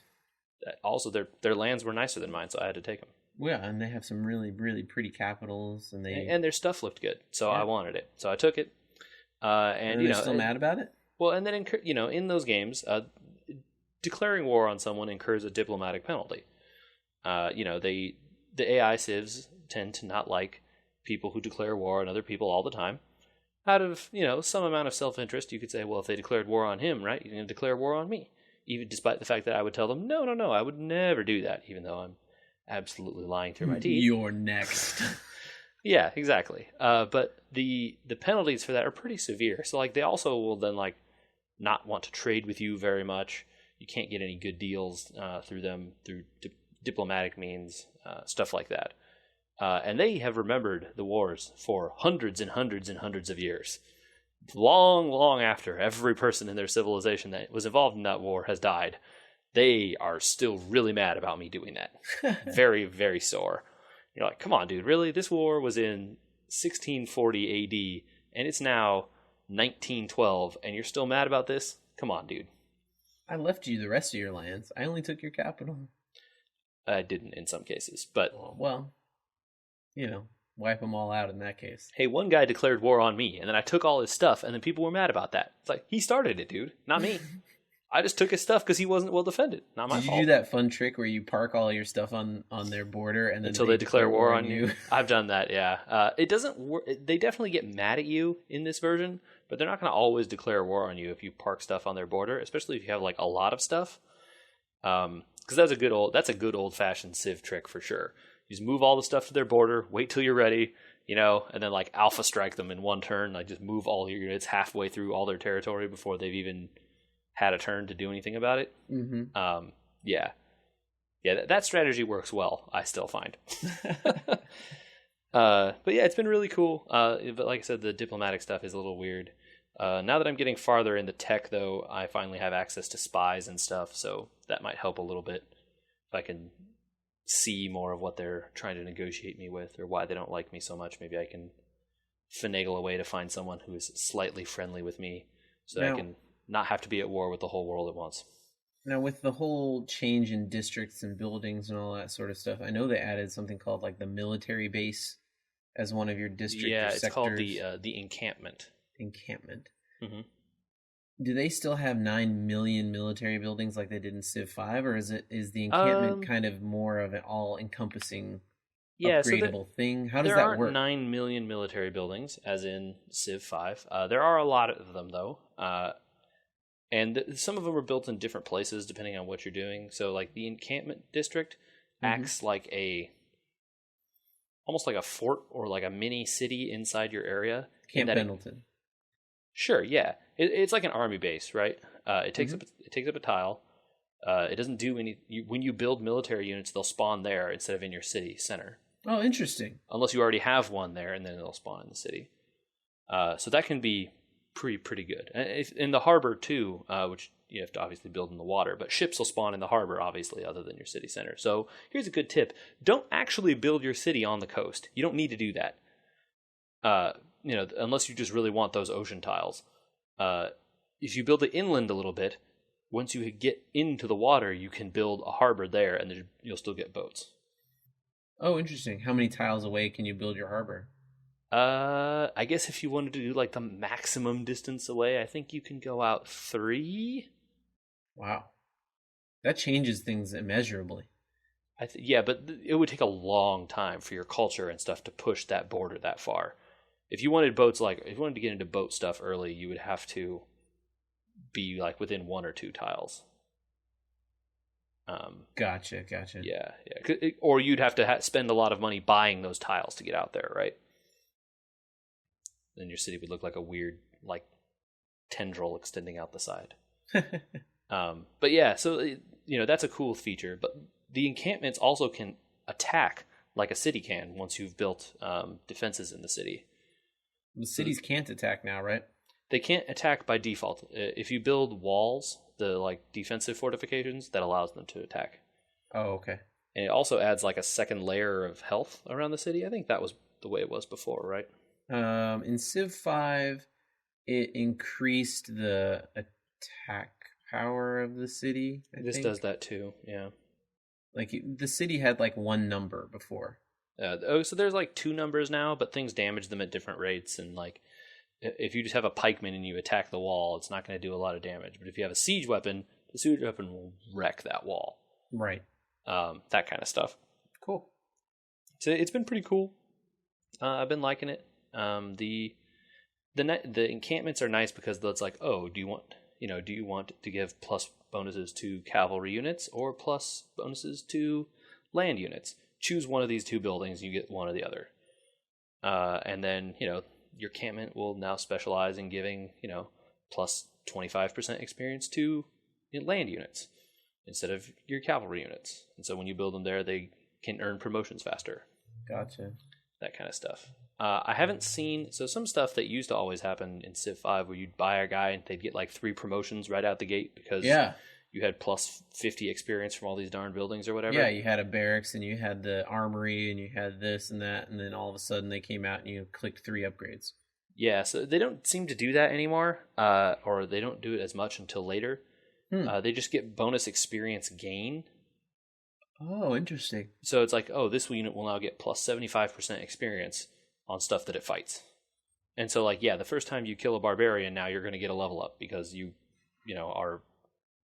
Also, their lands were nicer than mine, so I had to take them. Yeah, and they have some really, really pretty capitals, and their stuff looked good, so yeah. I wanted it, so I took it. And they're still mad about it. Well, and then in those games, declaring war on someone incurs a diplomatic penalty. The AI civs tend to not like people who declare war on other people all the time. Out of some amount of self-interest, you could say, well, if they declared war on him, right, you're going to declare war on me, even despite the fact that I would tell them, no, I would never do that, even though I'm absolutely lying through my teeth. You're next. Yeah, exactly. But the penalties for that are pretty severe. So like they also will then like not want to trade with you very much. You can't get any good deals through them through diplomatic means, stuff like that. And they have remembered the wars for hundreds and hundreds and hundreds of years. Long, long after every person in their civilization that was involved in that war has died. They are still really mad about me doing that. Very, very sore. You're like, come on, dude, really? This war was in 1640 AD, and it's now 1912, and you're still mad about this? Come on, dude. I left you the rest of your lands. I only took your capital. I didn't in some cases, but... Well, wipe them all out in that case. Hey, one guy declared war on me, and then I took all his stuff, and then people were mad about that. It's like, he started it, dude, not me. I just took his stuff because he wasn't well defended. Not my Did you fault. do that fun trick where you park all your stuff on their border and then Until they declare war on you. I've done that, yeah. It doesn't work. They definitely get mad at you in this version, but they're not going to always declare war on you if you park stuff on their border, especially if you have like a lot of stuff. Because that's a good old fashioned Civ trick for sure. You just move all the stuff to their border, wait till you're ready, and then like alpha strike them in one turn. Like just move all your units halfway through all their territory before they've even had a turn to do anything about it. Mm-hmm. Yeah, that strategy works well. I still find. But yeah, it's been really cool. But like I said, the diplomatic stuff is a little weird. Now that I'm getting farther into tech, though, I finally have access to spies and stuff, so that might help a little bit. If I can see more of what they're trying to negotiate me with, or why they don't like me so much, maybe I can finagle a way to find someone who is slightly friendly with me, so that I can not have to be at war with the whole world at once. Now, with the whole change in districts and buildings and all that sort of stuff, I know they added something called like the military base as one of your district or sectors. It's called the encampment. Encampment. Mm-hmm. Do they still have 9 million military buildings like they did in Civ 5, or is the encampment kind of more of an all-encompassing upgradable thing? How does that work? There aren't 9 million military buildings, as in Civ 5. There are a lot of them, though. And some of them are built in different places depending on what you're doing. So, like, the encampment district acts like almost like a fort or like a mini city inside your area. Camp Pendleton. Sure, yeah. It's like an army base, right? It takes up a tile. It doesn't do any. When you build military units, they'll spawn there instead of in your city center. Oh, interesting. Unless you already have one there, and then they'll spawn in the city. So that can be pretty good. In the harbor too, which you have to obviously build in the water, but ships will spawn in the harbor, obviously, other than your city center. So here's a good tip: don't actually build your city on the coast. You don't need to do that. Unless you just really want those ocean tiles. If you build it inland a little bit, once you get into the water, you can build a harbor there, and then you'll still get boats. Oh, interesting. How many tiles away can you build your harbor? I guess if you wanted to do like the maximum distance away, I think you can go out 3. Wow. That changes things immeasurably. Yeah, but it would take a long time for your culture and stuff to push that border that far. If you wanted to get into boat stuff early, you would have to be like within 1 or 2 tiles. Gotcha. Yeah. Or you'd have to spend a lot of money buying those tiles to get out there, right? Then your city would look like a weird, like, tendril extending out the side. But yeah, so that's a cool feature. But the encampments also can attack like a city can once you've built defenses in the city. The cities can't attack now, right? They can't attack by default. If you build walls, the like defensive fortifications, that allows them to attack. Oh, okay. And it also adds like a second layer of health around the city. I think that was the way it was before, right? In Civ 5, it increased the attack power of the city. This does that too, yeah. Like the city had like 1 number before. So there's like 2 numbers now, but things damage them at different rates. And like, if you just have a pikeman and you attack the wall, it's not going to do a lot of damage. But if you have a siege weapon, the siege weapon will wreck that wall. Right. That kind of stuff. Cool. So it's been pretty cool. I've been liking it. The encampments are nice because it's like, oh, do you want to give plus bonuses to cavalry units or plus bonuses to land units? Choose one of these 2 buildings, you get one or the other. And then, your encampment will now specialize in giving, plus 25% experience to land units instead of your cavalry units. And so when you build them there, they can earn promotions faster. Gotcha. That kind of stuff. I haven't seen some stuff that used to always happen in Civ 5 where you'd buy a guy and they'd get like 3 promotions right out the gate because you had plus 50 experience from all these darn buildings or whatever. Yeah, you had a barracks and you had the armory and you had this and that, and then all of a sudden they came out and you clicked 3 upgrades. Yeah, so they don't seem to do that anymore, or they don't do it as much until later. They just get bonus experience gain. Oh, interesting. So it's like, oh, this unit will now get plus 75% experience on stuff that it fights. And so, like, yeah, the first time you kill a barbarian, now you're going to get a level up because you are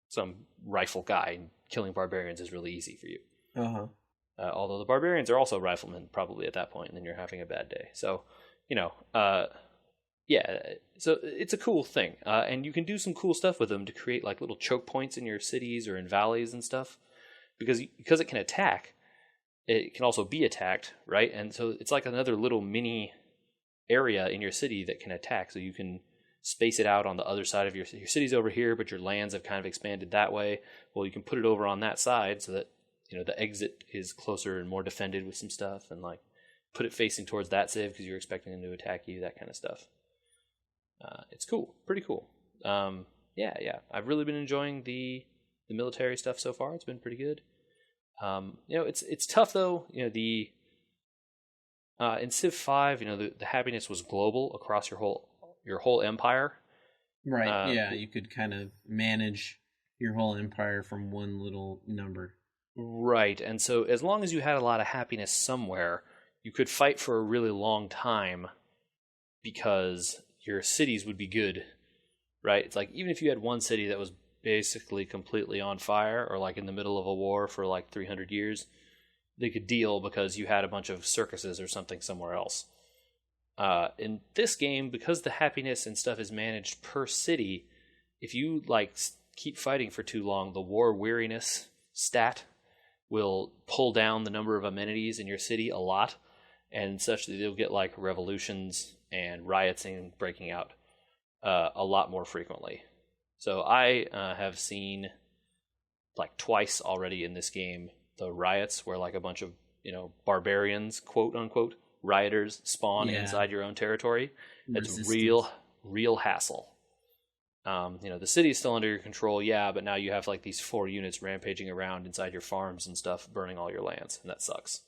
some rifle guy, and killing barbarians is really easy for you. Uh-huh. Although the barbarians are also riflemen probably at that point, and then you're having a bad day. So, yeah, so it's a cool thing. And you can do some cool stuff with them to create like little choke points in your cities or in valleys and stuff. Because it can attack, it can also be attacked, right? And so it's like another little mini area in your city that can attack. So you can space it out on the other side of your city's over here, but your lands have kind of expanded that way. Well, you can put it over on that side so that the exit is closer and more defended with some stuff, and like put it facing towards that civ because you're expecting them to attack you, that kind of stuff. It's cool, pretty cool. Yeah. I've really been enjoying the military stuff so far. It's been pretty good. It's tough though. In Civ 5, the happiness was global across your whole empire. Right. Yeah, you could kind of manage your whole empire from one little number. Right. And so as long as you had a lot of happiness somewhere, you could fight for a really long time because your cities would be good. Right? It's like even if you had one city that was basically completely on fire or like in the middle of a war for like 300 years, they could deal because you had a bunch of circuses or something somewhere else. In this game, because the happiness and stuff is managed per city, if you like keep fighting for too long, the war weariness stat will pull down the number of amenities in your city a lot, and such that you'll get like revolutions and rioting breaking out a lot more frequently. So I have seen like twice already in this game the riots where like a bunch of barbarians, quote unquote, rioters spawn inside your own territory. It's real hassle. The city is still under your control, but now you have like these 4 units rampaging around inside your farms and stuff, burning all your lands, and that sucks.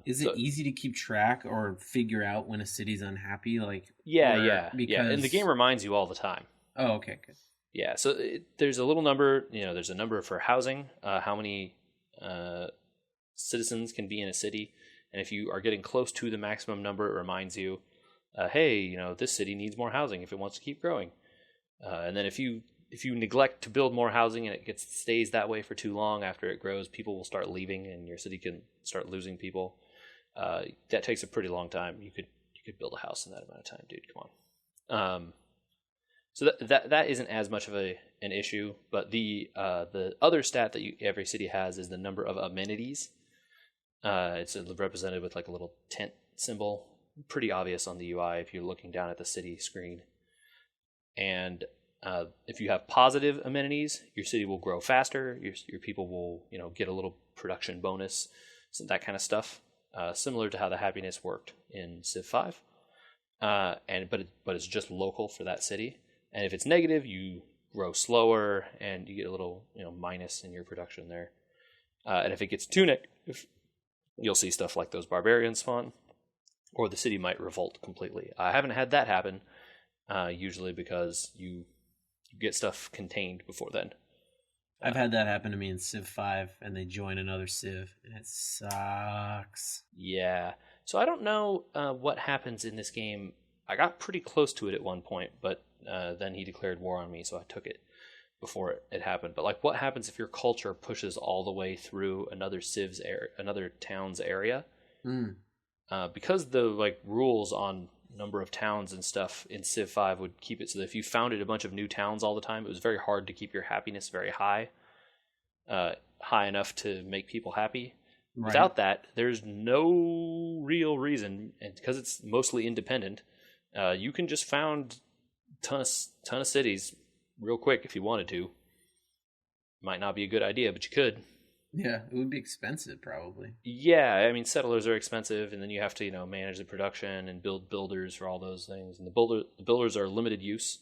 Is it easy to keep track or figure out when a city's unhappy? Like, and the game reminds you all the time. Oh, okay, good. Yeah, so there's a little number. There's a number for housing, how many citizens can be in a city, and if you are getting close to the maximum number, it reminds you, hey, this city needs more housing if it wants to keep growing. And then if you neglect to build more housing and it stays that way for too long, after it grows, people will start leaving and your city can start losing people. That takes a pretty long time. You could build a house in that amount of time, dude. Come on. So that isn't as much of an issue, but the other stat that every city has is the number of amenities. It's represented with like a little tent symbol, pretty obvious on the UI if you're looking down at the city screen. And if you have positive amenities, your city will grow faster. Your people will get a little production bonus, so that kind of stuff. Similar to how the happiness worked in Civ 5, but it's just local for that city. And if it's negative, you grow slower and you get a little minus in your production there. And if it gets too negative, you'll see stuff like those barbarians spawn, or the city might revolt completely. I haven't had that happen, usually because you get stuff contained before then. I've had that happen to me in Civ 5, and they join another Civ, and it sucks. Yeah. So I don't know what happens in this game. I got pretty close to it at one point, but then he declared war on me, so I took it before it happened. But like, what happens if your culture pushes all the way through another town's area? Because the like rules on number of towns and stuff in Civ 5 would keep it so that if you founded a bunch of new towns all the time, it was very hard to keep your happiness very high enough to make people happy. Right. Without that, there's no real reason, and because it's mostly independent, you can just found ton of cities real quick if you wanted to. Might not be a good idea, but you could. Yeah, it would be expensive probably. Yeah, I mean, settlers are expensive, and then you have to manage the production and build builders for all those things. And the builders are limited use,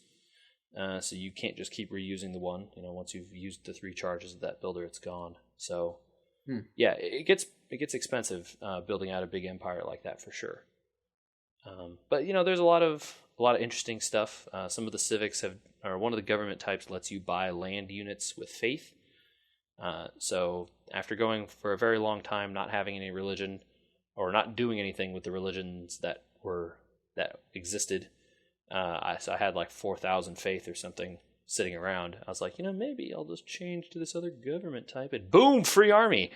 so you can't just keep reusing the one. Once you've used the 3 charges of that builder, it's gone. So yeah, it gets expensive building out a big empire like that for sure. But there's a lot of interesting stuff. Some of the civics one of the government types lets you buy land units with faith. So after going for a very long time not having any religion or not doing anything with the religions that existed, so I had like 4,000 faith or something. sitting around. I was like, maybe I'll just change to this other government type, and boom, free army,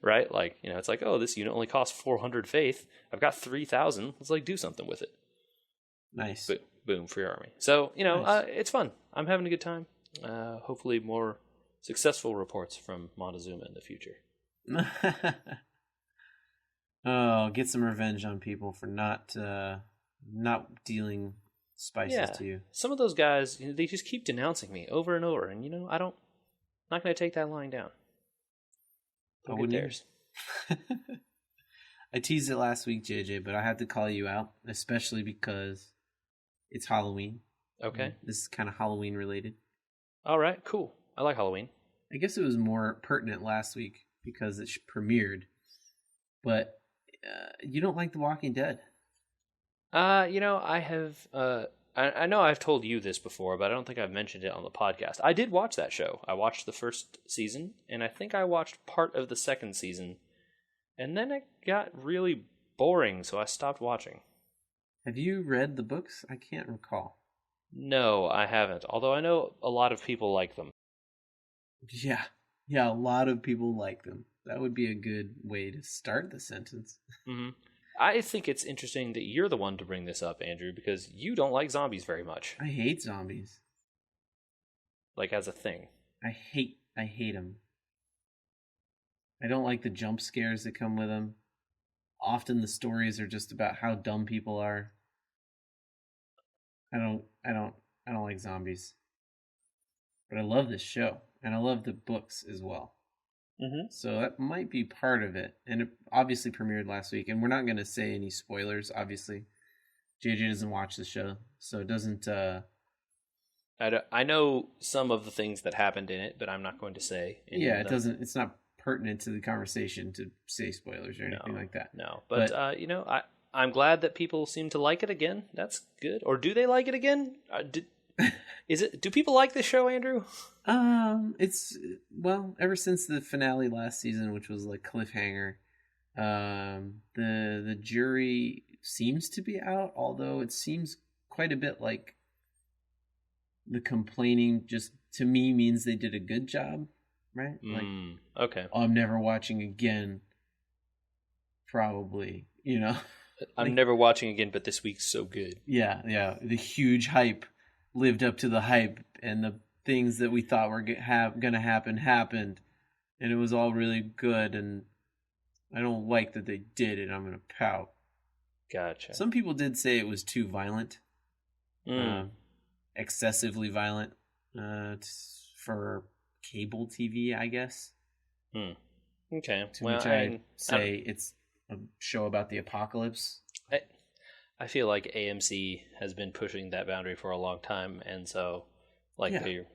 right? Like, it's like, oh, this unit only costs 400 faith. I've got 3,000. Let's like do something with it. Nice. Boom, free army. So, Nice. it's fun. I'm having a good time. Hopefully more successful reports from Montezuma in the future. Oh, get some revenge on people for not dealing spices to you. Some of those guys, they just keep denouncing me over and over, and not going to take that lying down. I wouldn't theirs. I teased it last week, JJ, but I had to call you out, especially because it's Halloween. Okay. This is kind of Halloween related. All right, cool. I like Halloween. I guess it was more pertinent last week because it premiered, but you don't like The Walking Dead. I have. I know I've told you this before, but I don't think I've mentioned it on the podcast. I did watch that show. I watched the first season, and I think I watched part of the second season, and then it got really boring, so I stopped watching. Have you read the books? I can't recall. No, I haven't. Although I know a lot of people like them. Yeah, a lot of people like them. That would be a good way to start the sentence. Mm-hmm. I think it's interesting that you're the one to bring this up, Andrew, because you don't like zombies very much. I hate zombies. Like, as a thing. I hate them. I don't like the jump scares that come with them. Often the stories are just about how dumb people are. I don't like zombies. But I love this show, and I love the books as well. Mm-hmm. So that might be part of it. And it obviously premiered last week. And we're not going to say any spoilers, obviously. JJ doesn't watch the show, so it doesn't... I know some of the things that happened in it, but I'm not going to say any of them. doesn't. It's not pertinent to the conversation to say spoilers or anything like that. No, but I'm glad that people seem to like it again. That's good. Or do they like it again? Do people like this show, Andrew? It's ever since the finale last season, which was like cliffhanger, the jury seems to be out, although it seems quite a bit like the complaining just to me means they did a good job, right? Okay. I'm never watching again. Probably, I'm never watching again, but this week's so good. Yeah. The huge hype lived up to the hype, and the things that we thought were going to happen happened, and it was all really good, and I don't like that they did it. I'm going to pout. Gotcha. Some people did say it was too violent, excessively violent for cable TV, I guess. Okay. To which I say it's a show about the apocalypse. I feel like AMC has been pushing that boundary for a long time, and so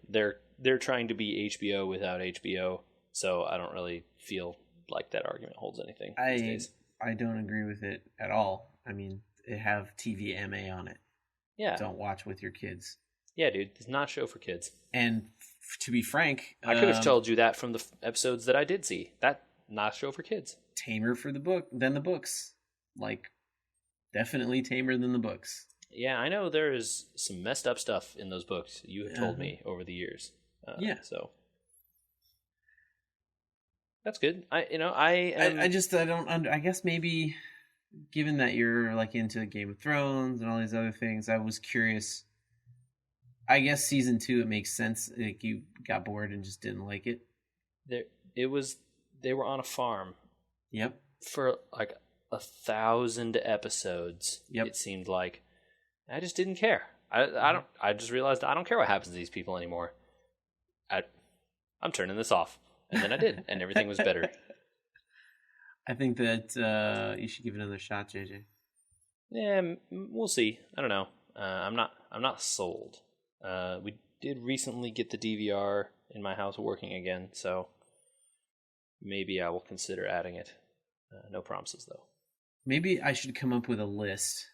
they're trying to be HBO without HBO. So I don't really feel like that argument holds anything these days. I don't agree with it at all. I mean, they have TVMA on it. Yeah. Don't watch with your kids. Yeah, dude, it's not a show for kids. And to be frank, I could have told you that from the episodes that I did see. That not a show for kids. Tamer than the books. Like, definitely tamer than the books. Yeah, I know there is some messed up stuff in those books you have told me over the years. So that's good. I guess maybe given that you're like into Game of Thrones and all these other things, I was curious. I guess season 2 it makes sense. Like you got bored and just didn't like it. They were on a farm. Yep. For like 1,000 episodes. Yep. It seemed like I just didn't care. I just realized I don't care what happens to these people anymore. I'm turning this off. And then I did, and everything was better. I think that you should give it another shot, JJ. Yeah, we'll see. I don't know. I'm not sold. We did recently get the DVR in my house working again, so maybe I will consider adding it. No promises, though. Maybe I should come up with a list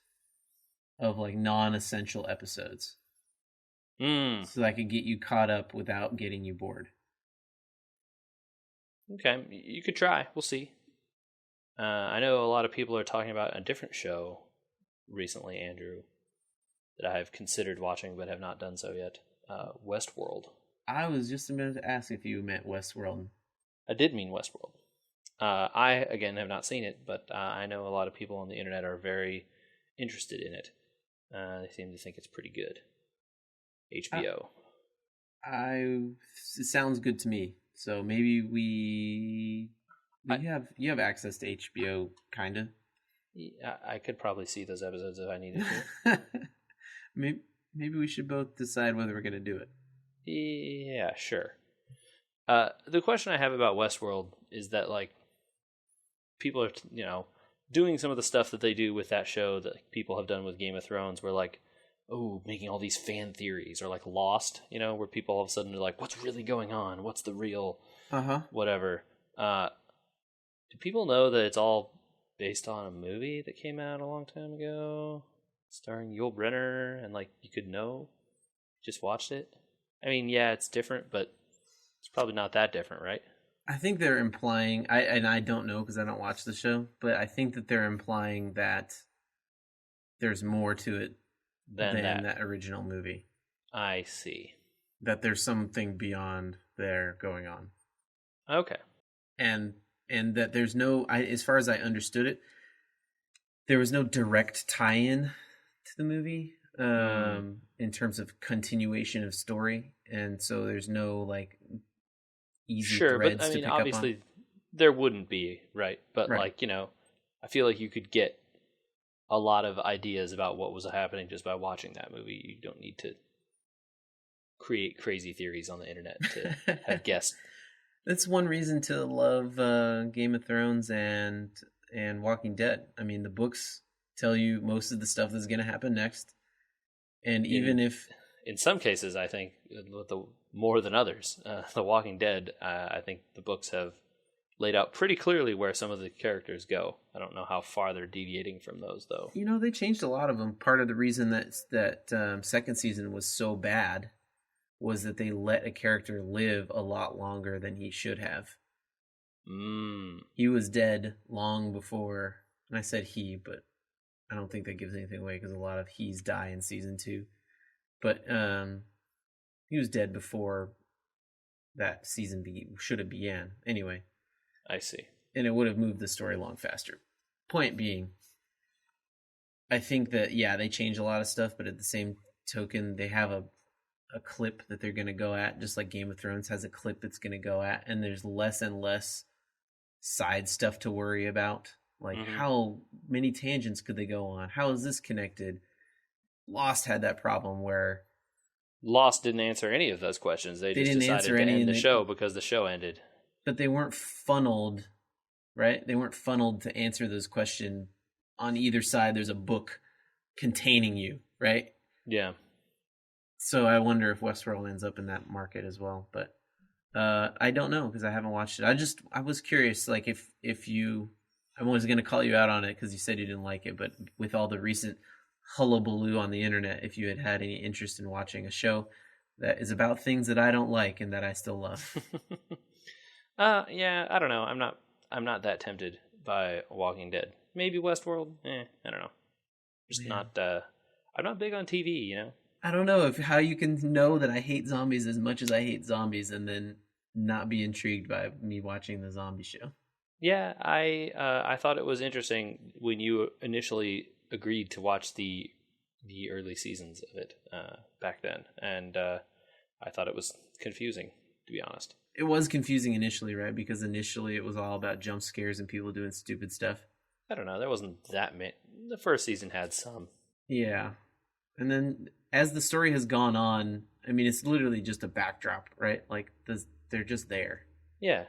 of like non-essential episodes, so that I could get you caught up without getting you bored. Okay, you could try. We'll see. I know a lot of people are talking about a different show recently, Andrew, that I have considered watching but have not done so yet. Westworld. I was just about to ask if you meant Westworld. I did mean Westworld. I, again, have not seen it, but I know a lot of people on the internet are very interested in it. They seem to think it's pretty good. HBO. It sounds good to me. So maybe you have access to HBO, kind of. I could probably see those episodes if I needed to. maybe we should both decide whether we're going to do it. Yeah, sure. The question I have about Westworld is that, like, people are, doing some of the stuff that they do with that show that people have done with Game of Thrones, where, like, making all these fan theories, or like Lost, where people all of a sudden are like, what's really going on? What's the real whatever? Do people know that it's all based on a movie that came out a long time ago, starring Yul Brynner, and, like, you could know, just watched it? I mean, yeah, it's different, but it's probably not that different, right? I think they're implying, I don't know because I don't watch the show, but I think that they're implying that there's more to it than that original movie. I see. That there's something beyond there going on. Okay. And that there's no, as far as I understood it, there was no direct tie-in to the movie in terms of continuation of story, and so there's no, like, easy threads but I mean, to pick obviously up on. there wouldn't be, right? But Right. like, I feel like you could get a lot of ideas about what was happening just by watching that movie. You don't need to create crazy theories on the internet to have guessed. That's one reason to love Game of Thrones and Walking Dead. I mean, the books tell you most of the stuff that's going to happen next, and even if in some cases, I think more than others, The Walking Dead, I think the books have laid out pretty clearly where some of the characters go. I don't know how far they're deviating from those, though. They changed a lot of them. Part of the reason that second season was so bad was that they let a character live a lot longer than he should have. He was dead long before, and I said he, but I don't think that gives anything away because a lot of he's die in season 2. But he was dead before that season should have began. Anyway. I see. And it would have moved the story along faster. Point being, I think that, yeah, they change a lot of stuff, but at the same token, they have a clip that they're going to go at, just like Game of Thrones has a clip it's going to go at, and there's less and less side stuff to worry about. Like, how many tangents could they go on? How is this connected? Lost had that problem where Lost didn't answer any of those questions. They just decided to end the show because the show ended. But they weren't funneled, right? They weren't funneled to answer those questions. On either side, there's a book containing you, right? Yeah. So I wonder if Westworld ends up in that market as well. But I don't know because I haven't watched it. I was curious, like, if you, I was going to call you out on it because you said you didn't like it, but with all the recent hullabaloo on the internet, if you had any interest in watching a show that is about things that I don't like and that I still love. Yeah, I don't know. I'm not that tempted by Walking Dead. Maybe Westworld. I don't know. Just not. I'm not big on TV. I don't know how you can know that I hate zombies as much as I hate zombies and then not be intrigued by me watching the zombie show. Yeah, I thought it was interesting when you initially agreed to watch the early seasons of it back then, and I thought it was confusing, to be honest. It was confusing initially, right? Because initially it was all about jump scares and people doing stupid stuff. I don't know. There wasn't that many. The first season had some. Yeah. And then as the story has gone on, I mean, it's literally just a backdrop, right? Like, they're just there. Yeah.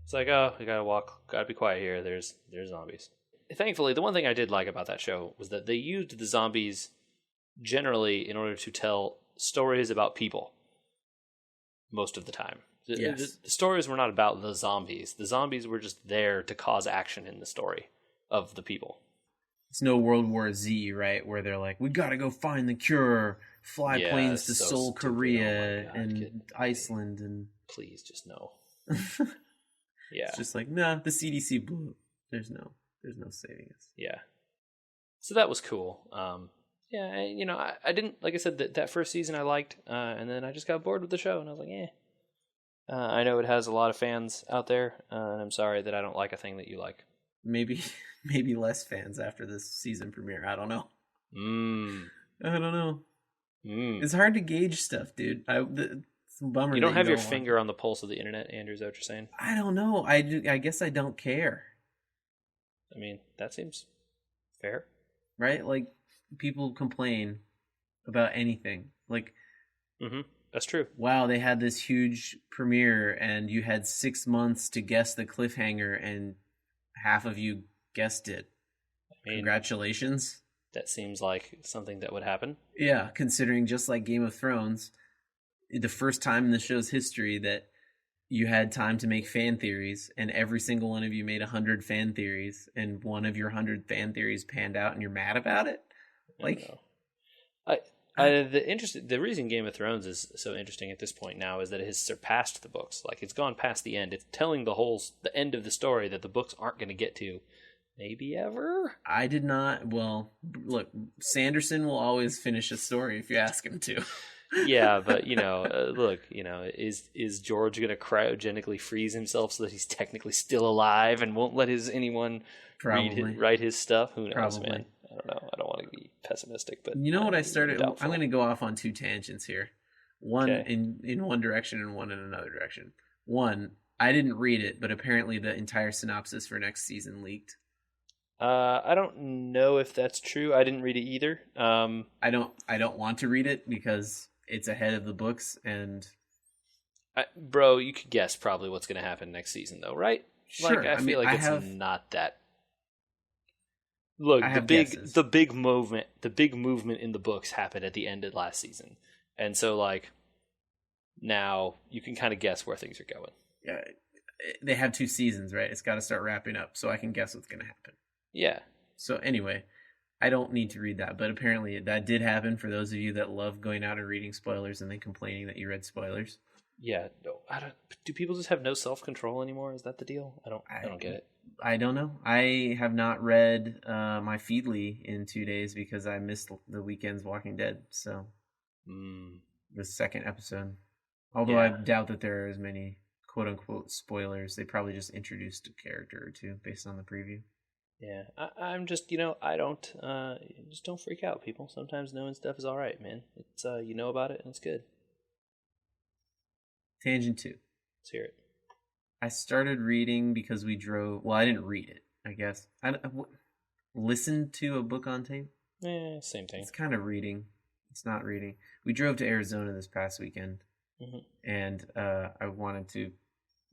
It's like, oh, we gotta be quiet here. There's zombies. Thankfully, the one thing I did like about that show was that they used the zombies generally in order to tell stories about people most of the time. The stories were not about the zombies. The zombies were just there to cause action in the story of the people. It's no World War Z, right? Where they're like, we gotta go find the cure, fly planes to Seoul, Korea, and Iceland, and please just no. Yeah, it's just like, nah, the CDC blew. There's no saving us. Yeah, so that was cool. Yeah, I didn't, like I said, that first season I liked, and then I just got bored with the show, and I was like, eh. I know it has a lot of fans out there, and I'm sorry that I don't like a thing that you like. Maybe maybe less fans after this season premiere. I don't know. Mm. I don't know. Mm. It's hard to gauge stuff, dude. It's a bummer You that don't have your watch finger it. on the pulse of the internet, Andrew, is that what you're saying? I don't know. I guess I don't care. I mean, that seems fair. Right? Like people complain about anything. Like, Mm-hmm. That's true. wow, they had this huge premiere and you had 6 months to guess the cliffhanger and half of you guessed it. I mean, Congratulations. that seems like something that would happen. Yeah, considering just like Game of Thrones, the first time in the show's history that you had time to make fan theories, and every single one of you made 100 fan theories, and one of your 100 fan theories panned out, and you're mad about it. Like, The reason Game of Thrones is so interesting at this point now is that it has surpassed the books. Like, it's gone past the end. It's telling the end of the story that the books aren't going to get to, maybe ever. I did not. Well, look, Sanderson will always finish a story if you ask him to. Yeah, but look, is George going to cryogenically freeze himself so that he's technically still alive and won't let anyone write his stuff? Who knows, Probably. man? I don't know. I don't want to be pessimistic, but you know what I started? doubtful. I'm going to go off on two tangents here. One Okay. in one direction and one in another direction. One, I didn't read it, but apparently the entire synopsis for next season leaked. I don't know if that's true. I didn't read it either. I don't want to read it because it's ahead of the books, and bro, you could guess probably what's going to happen next season, though, right? sure. Like, I feel like it's not that. Look, the big movement in the books happened at the end of last season, and so like now you can kind of guess where things are going. Yeah, they have 2 seasons, right? It's got to start wrapping up, so I can guess what's going to happen. Yeah. So anyway, I don't need to read that, but apparently that did happen for those of you that love going out and reading spoilers and then complaining that you read spoilers. Yeah. No, I don't. Do people just have no self-control anymore? Is that the deal? I don't get it. I don't know. I have not read my Feedly in 2 days because I missed the weekend's Walking Dead. So the second episode. Although I doubt that there are as many quote unquote spoilers. They probably just introduced a character or two based on the preview. Yeah, I'm just, I don't, just don't freak out, people. Sometimes knowing stuff is all right, man. It's, you know about it, and it's good. Tangent 2. Let's hear it. I started reading because we drove. Well, I didn't read it, I guess. Listened to a book on tape? Same thing. It's kind of reading. It's not reading. We drove to Arizona this past weekend, and I wanted to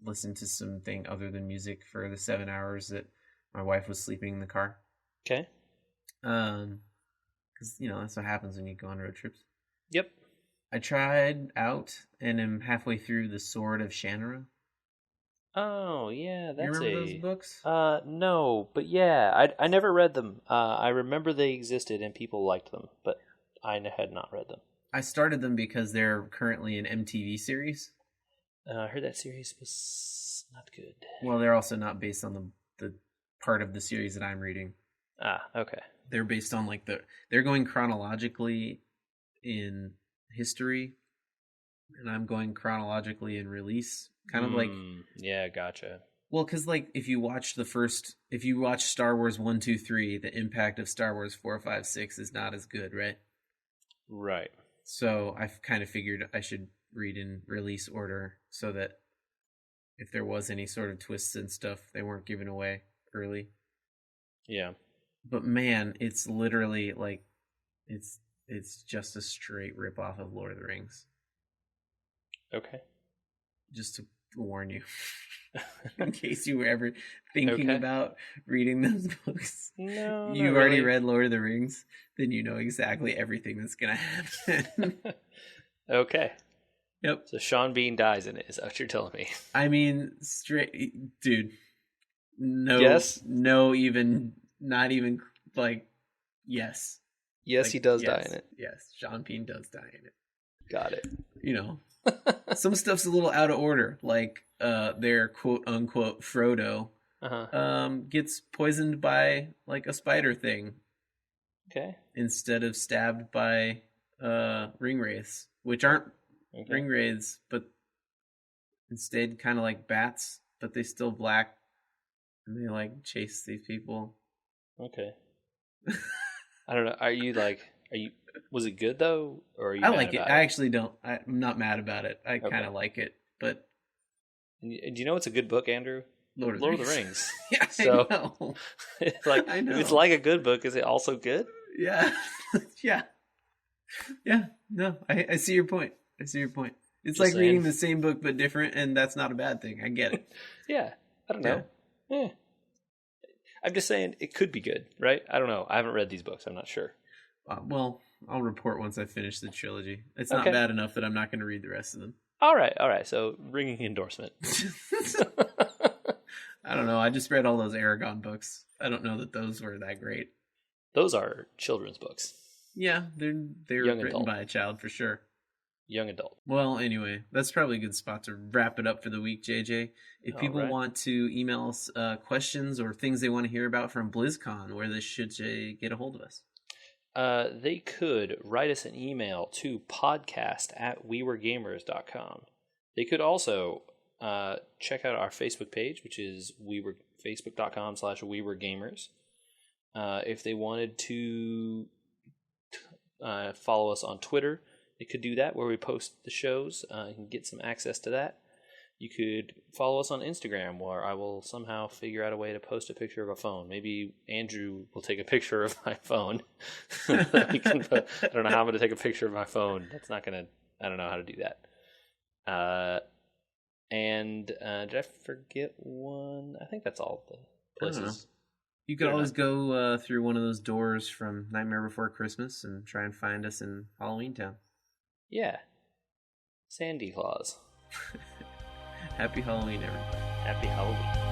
listen to something other than music for the 7 hours that my wife was sleeping in the car. Okay. Because, that's what happens when you go on road trips. Yep. I tried out and am halfway through The Sword of Shannara. Oh, yeah, that's you remember those books? No, but yeah, I never read them. I remember they existed and people liked them, but I had not read them. I started them because they're currently an MTV series. I heard that series was not good. Well, they're also not based on the part of the series that I'm reading. Ah, okay. They're based on they're going chronologically in history, and I'm going chronologically in release. Kind of like, yeah, gotcha. Well, because if you watch Star Wars 1, 2, 3, the impact of Star Wars 4, 5, 6 is not as good, right? Right. So I've kind of figured I should read in release order so that if there was any sort of twists and stuff, they weren't given away early. Yeah. But man, it's literally it's just a straight rip off of Lord of the Rings. Okay. Just to warn you, in case you were ever thinking about reading those books. No, you've already read Lord of the Rings, then you know exactly everything that's gonna happen. Okay. Yep. So Sean Bean dies in it. Is that what you're telling me? I mean, straight, dude. No. Yes. No. Not even yes. Yes, he does die in it. Yes, Sean Bean does die in it. Got it. Some stuff's a little out of order, like their quote unquote Frodo gets poisoned by a spider thing, Okay. instead of stabbed by ring wraiths, which aren't ring wraiths, but instead kind of like bats, but they still black, and they like chase these people. Okay. I don't know. Are you? Was it good though, or are you I mad like it. about I it? actually don't. I'm not mad about it. I kind Okay. of like it, but And do you know what's a good book, Andrew? Lord Lord of of the the Rings. Rings. Yeah, I So know. it's like, I if it's know. like a good book, is it also good? Yeah, yeah, yeah. No, I see your point. I see your point. It's Just like reading saying. the same book but different, and that's not a bad thing. I get it. Yeah. I don't Yeah. know. Yeah. I'm just saying it could be good, right? I don't know. I haven't read these books. I'm not sure. Well, I'll report once I finish the trilogy. It's not Okay. bad enough that I'm not going to read the rest of them. All right. All right. So ringing endorsement. I don't know. I just read all those Aragon books. I don't know that those were that great. Those are children's books. Yeah, they're Young written adult. by a child for sure. Young adult. Well, anyway, that's probably a good spot to wrap it up for the week, JJ. If All people right. want to email us questions or things they want to hear about from BlizzCon, where should they get a hold of us? They could write us an email to podcast@weweregamers.com. They could also check out our Facebook page, which is facebook.com/weweregamers. If they wanted to follow us on Twitter, they could do that, where we post the shows. You can get some access to that. You could follow us on Instagram, where I will somehow figure out a way to post a picture of a phone. Maybe Andrew will take a picture of my phone. I don't know how I'm going to take a picture of my phone. I don't know how to do that. Did I forget one? I think that's all the places. You could always go through one of those doors from Nightmare Before Christmas and try and find us in Halloween Town. Yeah. Sandy Claus. Happy Halloween, everybody. Happy Halloween.